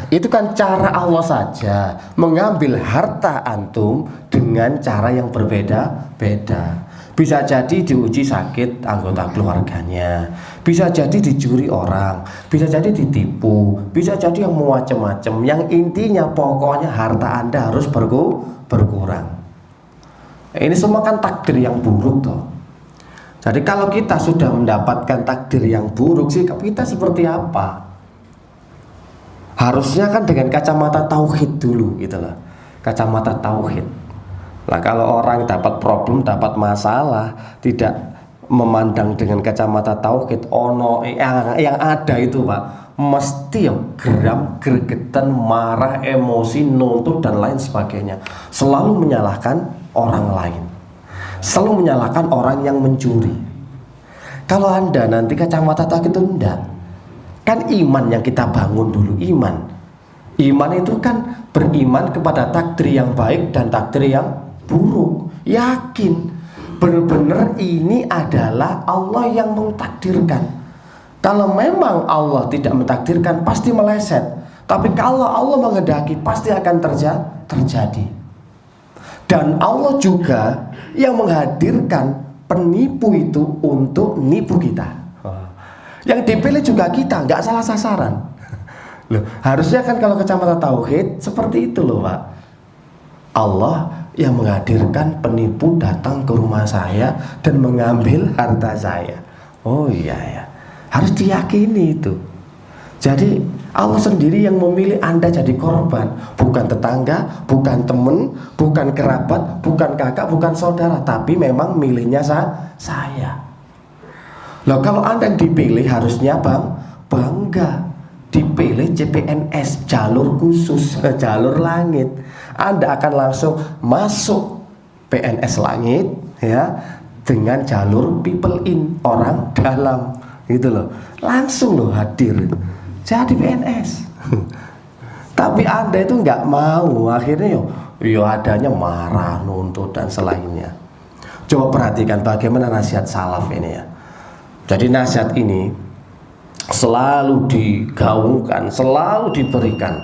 Itu kan cara Allah saja mengambil harta antum dengan cara yang berbeda-beda. Bisa jadi diuji sakit anggota keluarganya, bisa jadi dicuri orang, bisa jadi ditipu, bisa jadi yang macam-macam. Yang intinya pokoknya harta Anda harus berkurang. Ini semua kan takdir yang buruk toh. Jadi kalau kita sudah mendapatkan takdir yang buruk, sikap kita seperti apa? Harusnya kan dengan kacamata tauhid dulu gitu loh. Kacamata tauhid. Nah, kalau orang dapat problem, dapat masalah, tidak memandang dengan kacamata tauhid, yang ada itu Pak, mesti ya geram, gregetan, marah, emosi, nuntut dan lain sebagainya. Selalu menyalahkan orang lain. Selalu menyalahkan orang yang mencuri. Kalau Anda nanti kacamata tauhid itu enggak. Kan iman yang kita bangun dulu, iman. Iman itu kan beriman kepada takdir yang baik dan takdir yang buruk. Yakin benar-benar ini adalah Allah yang mentakdirkan. Kalau memang Allah tidak mentakdirkan pasti meleset. Tapi kalau Allah menghendaki pasti akan terjadi. Dan Allah juga yang menghadirkan penipu itu untuk nipu kita. Yang dipilih juga kita, nggak salah sasaran. Loh, harusnya kan kalau kacamata tauhid seperti itu loh Pak. Allah yang menghadirkan penipu datang ke rumah saya dan mengambil harta saya. Oh iya ya, harus diyakini itu. Jadi Allah sendiri yang memilih Anda jadi korban, bukan tetangga, bukan teman, bukan kerabat, bukan kakak, bukan saudara, tapi memang milihnya saya. Loh, kalau Anda yang dipilih harusnya bangga. Dipilih CPNS, jalur khusus, jalur langit. Anda akan langsung masuk PNS langit ya, dengan jalur people in, orang dalam gitu loh. Langsung loh hadir jadi PNS. Tapi Anda itu nggak mau, akhirnya yo adanya marah, nuntut dan selainnya. Coba perhatikan bagaimana nasihat salaf ini ya. Jadi nasihat ini selalu digaungkan, selalu diberikan.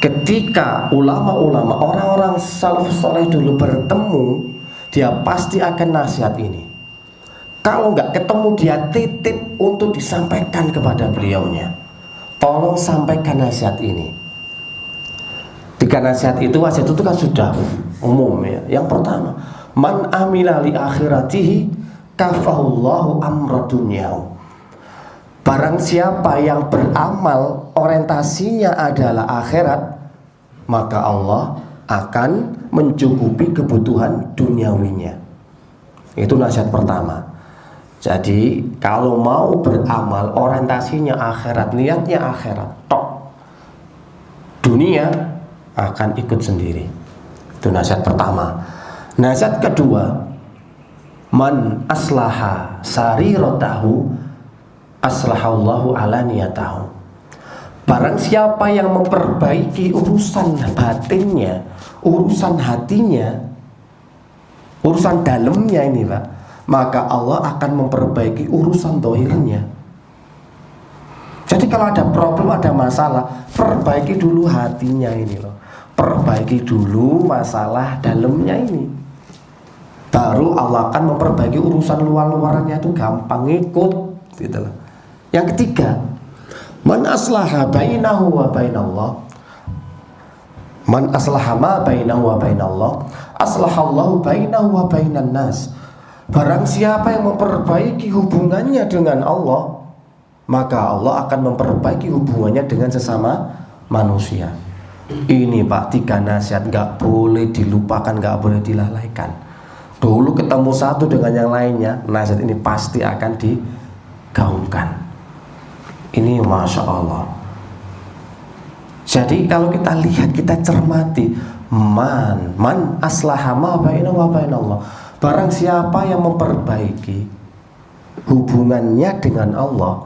Ketika ulama-ulama, orang-orang salafus saleh dulu bertemu, dia pasti akan nasihat ini. Kalau nggak ketemu, dia titip untuk disampaikan kepada beliaunya. Tolong sampaikan nasihat ini. 3 nasihat itu, wasiat itu kan sudah umum ya. Yang pertama, man amila li akhiratihi kafahullahu amra dunyahu. Barang siapa yang beramal orientasinya adalah akhirat, maka Allah akan mencukupi kebutuhan duniawinya. Itu nasihat pertama. Jadi kalau mau beramal orientasinya akhirat, niatnya akhirat, tok, dunia akan ikut sendiri. Itu nasihat pertama. Nasihat kedua, man aslaha sariratahu aslahallahu alaniyatahu. Barang siapa yang memperbaiki urusan batinnya, urusan hatinya, urusan dalamnya ini Pak, maka Allah akan memperbaiki urusan dohirnya. Jadi kalau ada problem, ada masalah, perbaiki dulu hatinya ini loh. Perbaiki dulu masalah dalamnya ini, baru Allah akan memperbaiki urusan luar-luarannya, itu gampang ikut gitu loh. Yang ketiga, man aslaha bainahu wa bainallah, man aslaha ma bainahu wa bainallah aslahallahu bainahu wa bainan nas. Barang siapa yang memperbaiki hubungannya dengan Allah, maka Allah akan memperbaiki hubungannya dengan sesama manusia. Ini Pak, 3 nasihat nggak boleh dilupakan, nggak boleh dilalaikan. Dulu ketemu satu dengan yang lainnya, nasihat ini pasti akan digaungkan. Ini Masya Allah. Jadi kalau kita lihat, kita cermati, man aslaha ma bainahu wa bainallah. Barang siapa yang memperbaiki hubungannya dengan Allah,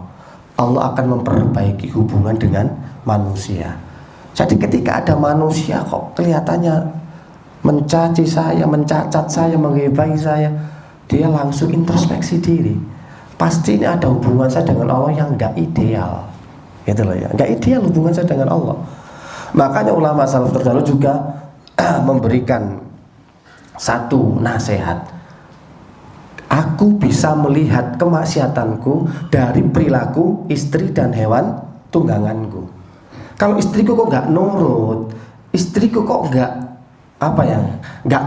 Allah akan memperbaiki hubungan dengan manusia. Jadi ketika ada manusia kok kelihatannya mencaci saya, mencacat saya, menggibahi saya, dia langsung introspeksi diri. Pasti ini ada hubungan saya dengan Allah yang nggak ideal, gitu loh ya, nggak ideal hubungan saya dengan Allah. Makanya ulama salaf terdahulu juga memberikan satu nasihat. Aku bisa melihat kemaksiatanku dari perilaku istri dan hewan tungganganku. Kalau istriku kok nggak nurut, istriku kok nggak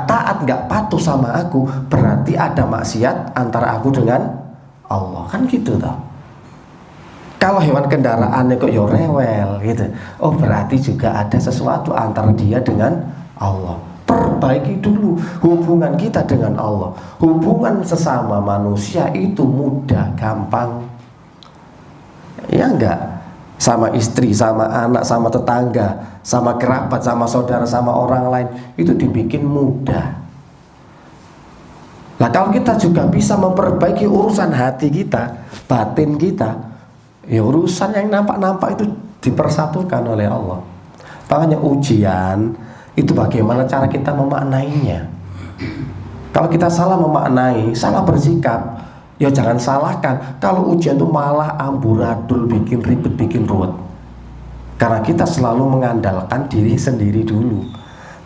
taat, nggak patuh sama aku, berarti ada maksiat antara aku dengan Allah, kan gitu toh. Kalau hewan kendaraannya kok ya rewel gitu, oh berarti juga ada sesuatu antara dia dengan Allah. Perbaiki dulu hubungan kita dengan Allah. Hubungan sesama manusia itu mudah, gampang. Ya enggak? Sama istri, sama anak, sama tetangga, sama kerabat, sama saudara, sama orang lain, itu dibikin mudah. Nah kalau kita juga bisa memperbaiki urusan hati kita, batin kita, ya urusan yang nampak-nampak itu dipersatukan oleh Allah. Makanya ujian itu bagaimana cara kita memaknainya. Kalau kita salah memaknai, salah bersikap, ya jangan salahkan. Kalau ujian itu malah amburadul, bikin ribet, bikin ruwet. Karena kita selalu mengandalkan diri sendiri dulu,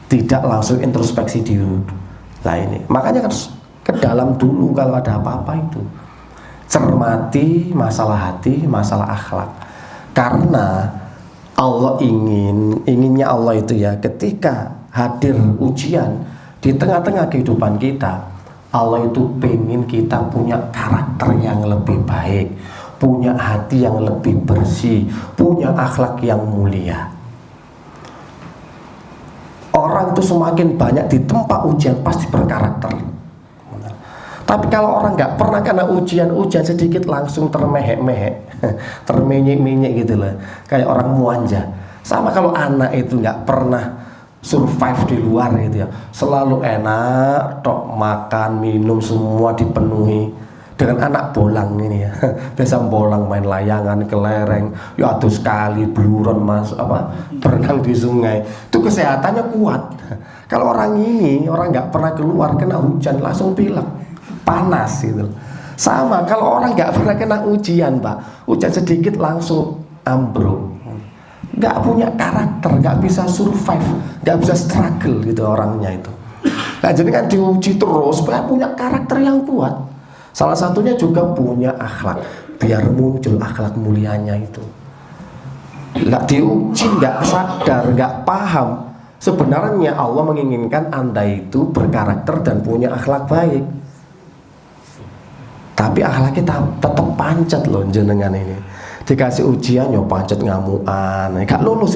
tidak langsung introspeksi diri. Nah ini, makanya harus ke dalam dulu kalau ada apa-apa itu. Cermati masalah hati, masalah akhlak. Karena inginnya Allah itu ya, ketika hadir ujian di tengah-tengah kehidupan kita, Allah itu pengen kita punya karakter yang lebih baik, punya hati yang lebih bersih, punya akhlak yang mulia. Orang itu semakin banyak ditempa ujian pasti berkarakter. Tapi kalau orang nggak pernah kena ujian sedikit langsung termehek-mehek, termenyek-menyek gitu loh, kayak orang muanja. Sama kalau anak itu nggak pernah survive di luar gitu ya, selalu enak, tok makan, minum semua dipenuhi. Dengan anak bolang ini ya, biasa bolang main layangan, kelereng, ya aduh sekali beluron berenang di sungai, itu kesehatannya kuat. Kalau orang ini, orang nggak pernah keluar, kena hujan langsung pilek, panas gitu. Sama kalau orang nggak pernah kena ujian, Pak, hujan sedikit langsung ambruk, nggak punya karakter, nggak bisa survive, nggak bisa struggle gitu orangnya itu. Nah jadi kan diuji terus supaya punya karakter yang kuat. Salah satunya juga punya akhlak, biar muncul akhlak mulianya itu. Nggak diuji, nggak sadar, nggak paham. Sebenarnya Allah menginginkan Anda itu berkarakter dan punya akhlak baik. Tapi akhlaknya tetap pancet loh jenengan ini. Dikasih ujian ya pancet ngamuan, gak lulus.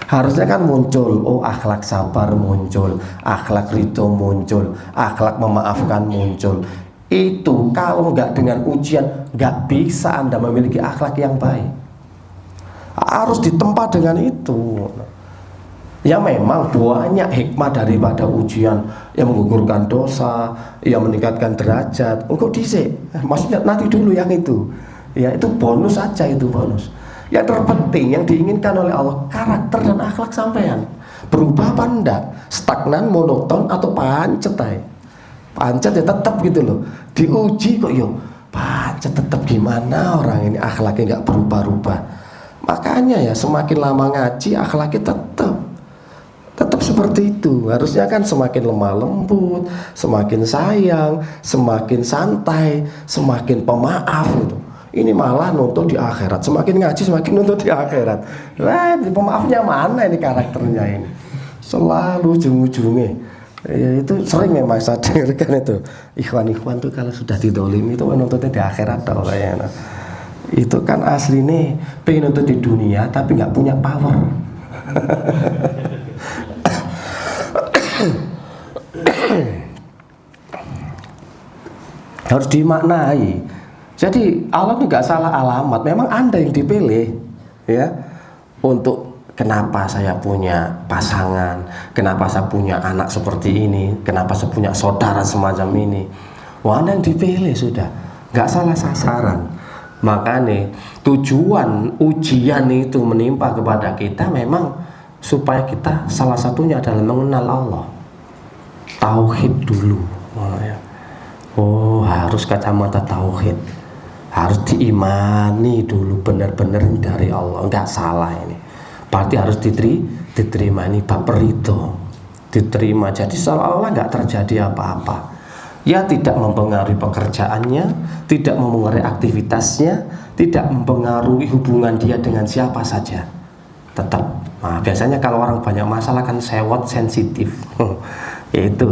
Harusnya kan muncul, oh akhlak sabar muncul, akhlak ridho muncul, akhlak memaafkan muncul. Itu kalau nggak dengan ujian, nggak bisa Anda memiliki akhlak yang baik. Harus ditempa dengan itu. Ya memang banyak hikmah daripada ujian, yang menggugurkan dosa, yang meningkatkan derajat. Engkau disik, maksudnya nanti dulu yang itu. Ya itu bonus saja, itu bonus. Yang terpenting yang diinginkan oleh Allah, karakter dan akhlak sampean. Berubah apa enggak? Stagnan, monoton, atau pancet aja? Pancet ya tetap gitu loh. Diuji kok yo pancet tetap, gimana orang ini akhlaknya nggak berubah-ubah. Makanya ya semakin lama ngaji akhlaknya tetap seperti itu. Harusnya kan semakin lemah lembut, semakin sayang, semakin santai, semakin pemaaf gitu. Ini malah nuntut di akhirat, semakin ngaji semakin nuntut di akhirat. Wah, pemaafnya mana ini karakternya ini? Selalu ujung-ujungnya. Ya, itu sering memang saya dengarkan itu. Ikhwan-ikhwan tuh kalau sudah didolimi itu menuntutnya di akhirat tau kayaknya. Itu kan asli nih pengen nuntut di dunia tapi nggak punya power. Harus dimaknai. Jadi Allah itu nggak salah alamat. Memang Anda yang dipilih, ya, untuk kenapa saya punya pasangan, kenapa saya punya anak seperti ini, kenapa saya punya saudara semacam ini. Wah, Anda yang dipilih sudah, nggak salah sasaran. Makanya tujuan ujian itu menimpa kepada kita memang supaya kita salah satunya adalah mengenal Allah. Tauhid dulu. Oh, harus kacamata tauhid. Harus diimani dulu benar-benar dari Allah. Nggak salah ini. Berarti harus diterima ini bab ridho, diterima. Jadi seolah-olah nggak terjadi apa-apa. Ya tidak mempengaruhi pekerjaannya, tidak mempengaruhi aktivitasnya, tidak mempengaruhi hubungan dia dengan siapa saja. Tetap. Nah, biasanya kalau orang banyak masalah kan sewot sensitif. Yaitu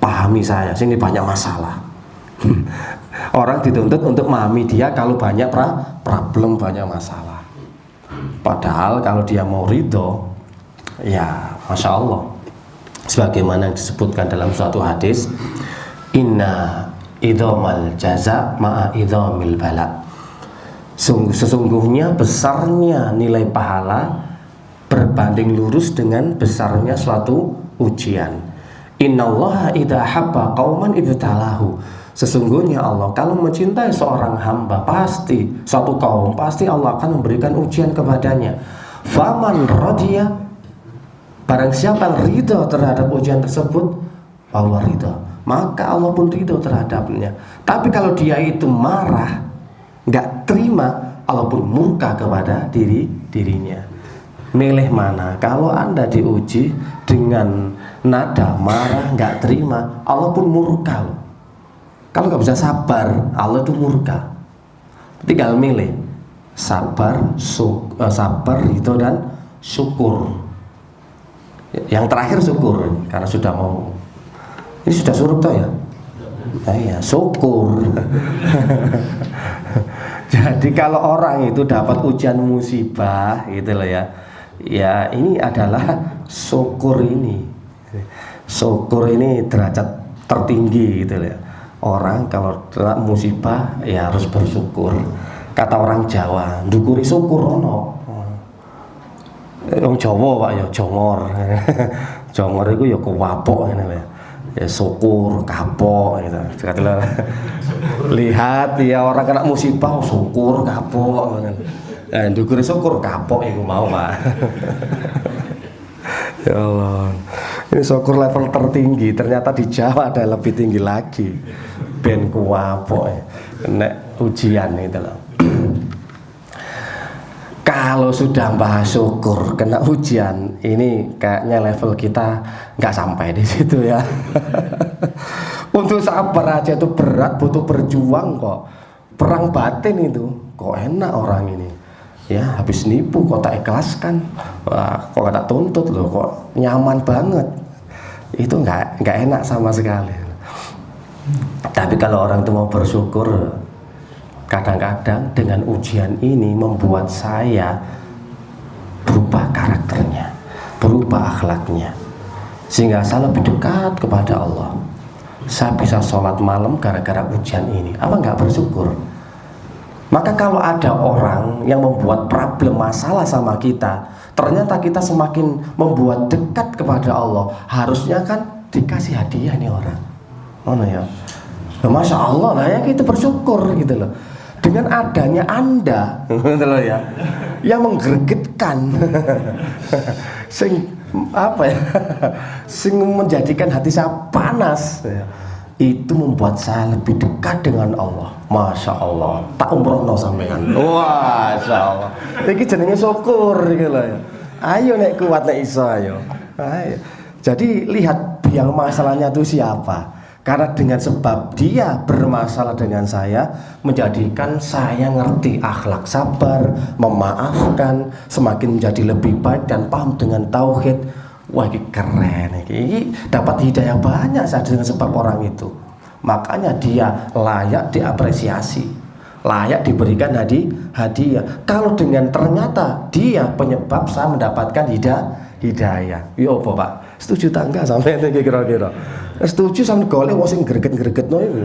pahami saya, sini banyak masalah. Orang dituntut untuk memahami dia kalau banyak problem, banyak masalah. Padahal kalau dia mau ridho, ya Masya Allah, sebagaimana disebutkan dalam suatu hadis, inna idhamal jaza ma'a idhamil bala. Sesungguhnya besarnya nilai pahala berbanding lurus dengan besarnya suatu ujian. Innallaha idha habba qauman ibtalahu. Sesungguhnya Allah kalau mencintai seorang hamba, pasti suatu kaum, pasti Allah akan memberikan ujian kepadanya. Faman radhiya, barang siapa yang ridho terhadap ujian tersebut, bahwa ridho, maka Allah pun ridho terhadapnya. Tapi kalau dia itu marah, nggak terima, Allah pun murka kepada dirinya. Milih mana? Kalau Anda diuji dengan nada marah, nggak terima, Allah pun murka loh. Kalau nggak bisa sabar, Allah itu murka. Tinggal milih. sabar itu dan syukur. Yang terakhir syukur, karena sudah mau, ini sudah suruh toh ya. Nah, iya, syukur. Jadi kalau orang itu dapat ujian musibah gitu loh ya, ya ini adalah syukur ini. Syukur ini derajat tertinggi gitu loh ya. Orang kalau kena musibah ya harus bersyukur. Kata orang Jawa, ndukuri syukur ono. Wong Jawa Pak ya jongor. Jongor itu ya kewapok ngene ya. Ya syukur, kapok gitu. Sekalian lihat ya orang kena musibah syukur, kapok ngono. Nah, ndukuri syukur kapok iku mau, Pak. Ya Allah. Ini syukur level tertinggi, ternyata di Jawa ada lebih tinggi lagi. Ben kuwapok nek ujian itu loh. Kalau sudah bahas syukur kena ujian, ini kayaknya level kita nggak sampai di situ ya. Untuk sabar aja itu berat, butuh berjuang kok. Perang batin itu, kok enak orang ini. Ya habis nipu kok tak ikhlaskan, wah kok tak tuntut loh, kok nyaman banget. Itu nggak enak sama sekali. Tapi kalau orang itu mau bersyukur, kadang-kadang dengan ujian ini membuat saya berubah karakternya, berubah akhlaknya, sehingga saya lebih dekat kepada Allah. Saya bisa sholat malam gara-gara ujian ini. Apa nggak bersyukur? Maka kalau ada orang yang membuat problem masalah sama kita, ternyata kita semakin membuat dekat kepada Allah, harusnya kan dikasih hadiah nih orang. Mana ya? Masya Allah lah ya, kita bersyukur gitu loh. Dengan adanya Anda gitu loh ya, yang menggergetkan sing apa ya, sing menjadikan hati saya panas ya. Itu membuat saya lebih dekat dengan Allah. Masya Allah, tak umrohno sampean. Masya Allah, ini jenenge syukur gitu loh ya. Ayo nek kuat nek iso ayo. Ayo. Jadi lihat yang masalahnya itu siapa. Karena dengan sebab dia bermasalah dengan saya, menjadikan saya ngerti akhlak sabar, memaafkan, semakin menjadi lebih baik dan paham dengan tauhid. Wah ini keren, ini dapat hidayah banyak saya dengan sebab orang itu. Makanya dia layak diapresiasi, layak diberikan hadiah. Kalau dengan ternyata dia penyebab saya mendapatkan hidayah. Ya apa Pak? Setuju tak enggak sampai itu kira-kira? Setuju sampai golek wong sing greget-gregetno iku.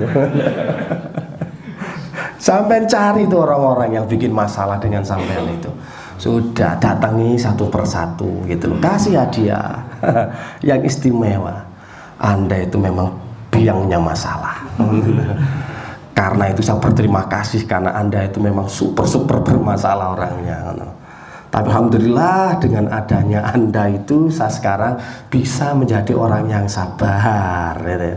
Sampai cari itu orang-orang yang bikin masalah dengan sampean itu. Sudah datangi satu persatu gitu loh. Kasih hadiah yang istimewa. Anda itu memang biangnya masalah. Karena itu saya berterima kasih karena Anda itu memang super bermasalah orangnya. Tapi alhamdulillah dengan adanya Anda itu saya sekarang bisa menjadi orang yang sabar gitu.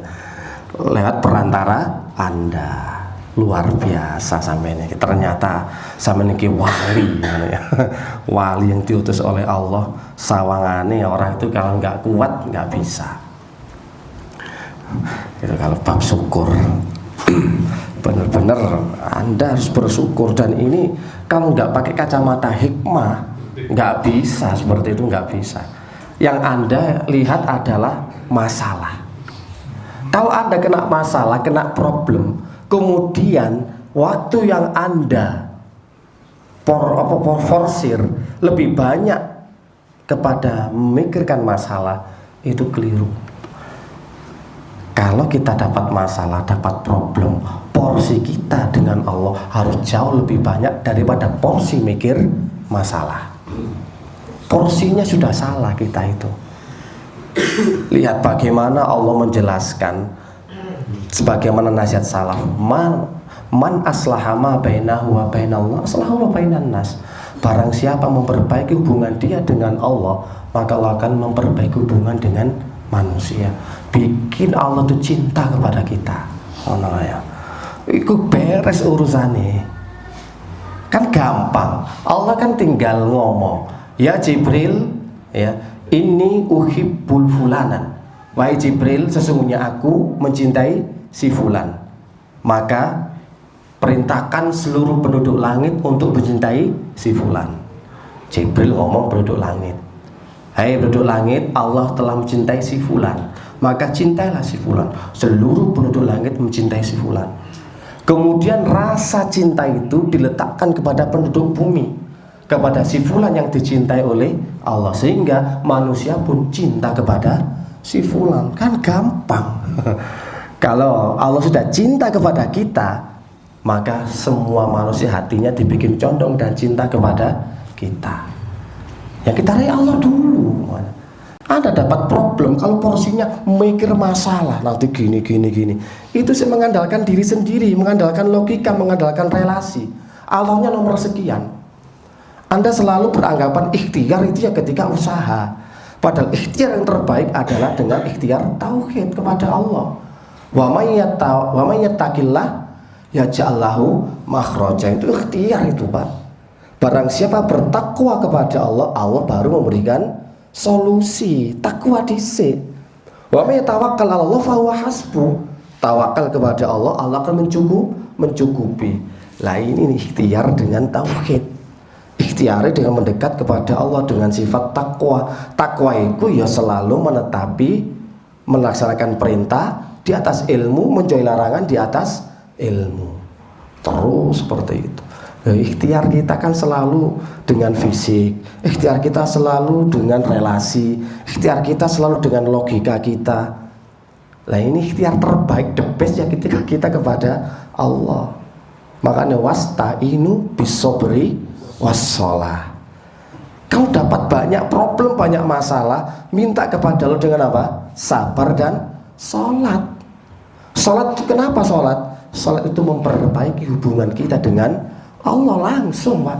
Lewat perantara Anda. Luar biasa sampai ini. Ternyata sampai ini wali ya. Wali yang diutus oleh Allah. Sawangane orang itu kalau nggak kuat nggak bisa. Itu kalau bab syukur. Benar-benar Anda harus bersyukur, dan ini kalau nggak pakai kacamata hikmah nggak bisa seperti itu, nggak bisa. Yang Anda lihat adalah masalah. Kalau Anda kena masalah, kena problem, kemudian waktu yang Anda forsir lebih banyak kepada memikirkan masalah, itu keliru. Kalau kita dapat masalah, dapat problem, porsi kita dengan Allah harus jauh lebih banyak daripada porsi mikir masalah. Porsinya sudah salah kita itu. Lihat bagaimana Allah menjelaskan, sebagaimana nasihat salaf, man aslaha ma bainahu wa bainallah aslahu wa bainan nas. Barang siapa memperbaiki hubungan dia dengan Allah, maka Allah akan memperbaiki hubungan dengan manusia. Bikin Allah tuh cinta kepada kita. Oh no ya. Iku beres urusannya. Kan gampang. Allah kan tinggal ngomong, ya Jibril, ya, inni uhibbul fulanan. Wahai Jibril, sesungguhnya aku mencintai si fulan. Maka perintahkan seluruh penduduk langit untuk mencintai si fulan. Jibril ngomong penduduk langit, hai penduduk langit, Allah telah mencintai si fulan, maka cintailah si fulan. Seluruh penduduk langit mencintai si fulan. Kemudian rasa cinta itu diletakkan kepada penduduk bumi, kepada si fulan yang dicintai oleh Allah, sehingga manusia pun cinta kepada si fulan. Kan gampang. Kalau Allah sudah cinta kepada kita, maka semua manusia hatinya dibikin condong dan cinta kepada kita. Ya kita cari Allah dulu. Anda dapat problem kalau porsinya mikir masalah nanti gini. Itu sih mengandalkan diri sendiri, mengandalkan logika, mengandalkan relasi. Allahnya nomor sekian. Anda selalu beranggapan ikhtiar itu ya ketika usaha. Padahal ikhtiar yang terbaik adalah dengan ikhtiar tauhid kepada Allah. Wa may yattaqillah yaj'al lahu makhraja. Itu ikhtiar itu, Pak. Barang siapa bertakwa kepada Allah, Allah baru memberikan solusi. Takwa dhisik. Wa may tawakkal 'ala Allah fa huwa hasbuh. Tawakal kepada Allah, Allah akan mencukupi. Lah ini ikhtiar dengan tauhid. Ikhtiar dengan mendekat kepada Allah dengan sifat takwa. Takwa itu ya selalu menetapi, melaksanakan perintah di atas ilmu, menjauhi larangan di atas ilmu. Terus seperti itu. Ikhtiar kita kan selalu dengan fisik, ikhtiar kita selalu dengan relasi, ikhtiar kita selalu dengan logika kita. Nah ini ikhtiar terbaik, the best ya ketika kita kepada Allah. Makanya wasta'inu bisobri wassalah. Kau dapat banyak problem, banyak masalah, minta kepada Allah dengan apa? Sabar dan sholat. Sholat kenapa sholat? Sholat itu memperbaiki hubungan kita dengan Allah langsung, Pak.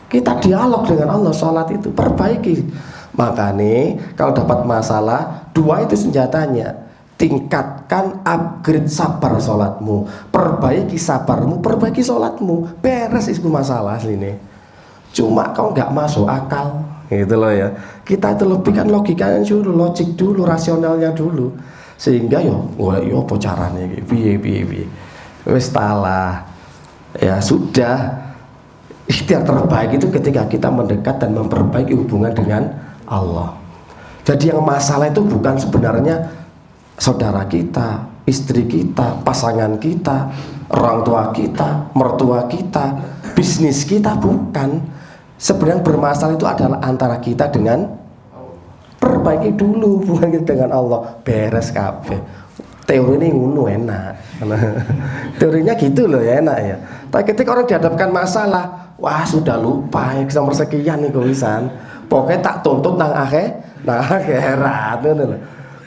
Kita dialog dengan Allah, sholat itu perbaiki. Makanya kalau dapat masalah, dua itu senjatanya. Tingkatkan, upgrade sabar sholatmu, perbaiki sabarmu, perbaiki sholatmu, beres itu masalah ini. Cuma kau nggak masuk akal, gitu loh ya. Kita itu lebihkan logikanya dulu, logik dulu, rasionalnya dulu. Sehingga yo apa caranya piye wis talah. Ya sudah, ikhtiar terbaik itu ketika kita mendekat dan memperbaiki hubungan dengan Allah. Jadi yang masalah itu bukan sebenarnya saudara kita, istri kita, pasangan kita, orang tua kita, mertua kita, bisnis kita, bukan. Sebenarnya bermasalah itu adalah antara kita dengan, perbaiki dulu hubungan kita dengan Allah, beres kabeh. Teori ini ngono enak. Teorinya gitu loh ya, enak ya. Tapi ketika orang dihadapkan masalah, wah sudah lupa ya nomor sekian nih kulisan. Pokoknya tak tuntut nang akhirat.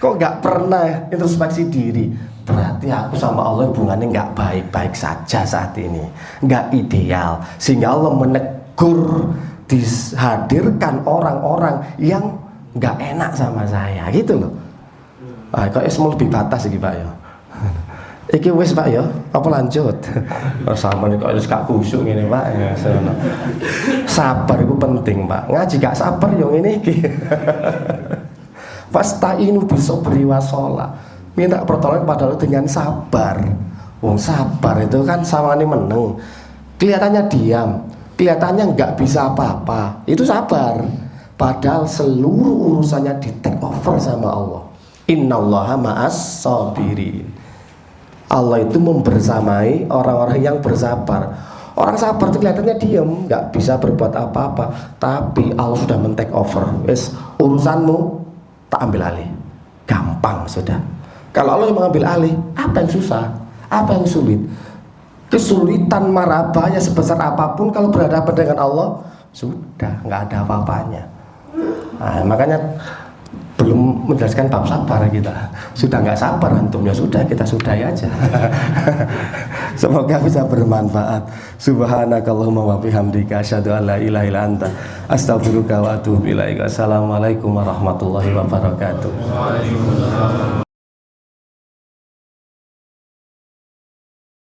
Kok nggak pernah introspeksi diri? Berarti aku sama Allah hubungannya nggak baik-baik saja saat ini, nggak ideal. Sehingga Allah menegur, dihadirkan orang-orang yang nggak enak sama saya, gitu loh. Kok mau lebih batas iki Pak ya. Iki wis Pak ya, apa lanjut? Sama nih kok harus gak kusuk ngene Pak ya. Sabar itu penting Pak. Ngaji gak sabar yo ngene iki. Fasta'inu bisobri wassalah. Minta pertolongan kepada Allah dengan sabar. Wong sabar itu kan sawangane meneng. Kelihatannya diam, kelihatannya nggak bisa apa-apa. Itu sabar. Padahal seluruh urusannya di take over sama Allah. Innallaha ma'as sabirin. Allah itu membersamai orang-orang yang bersabar. Orang sabar itu kelihatannya diam, nggak bisa berbuat apa-apa, tapi Allah sudah men-take over. Wes urusanmu tak ambil alih, gampang sudah. Kalau Allah yang mengambil alih, apa yang susah, apa yang sulit? Kesulitan marah bahaya sebesar apapun kalau berhadapan dengan Allah, sudah nggak ada apa-apanya. Nah, makanya belum menjelaskan bab sabar kita, sudah nggak sabar antum, ya sudah kita sudahi aja. Semoga bisa bermanfaat. Subhanakallahumma wa bihamdika asyhadu an la ilaha illa anta astaghfiruka wa atubu ilaik. Assalamualaikum warahmatullahi wabarakatuh.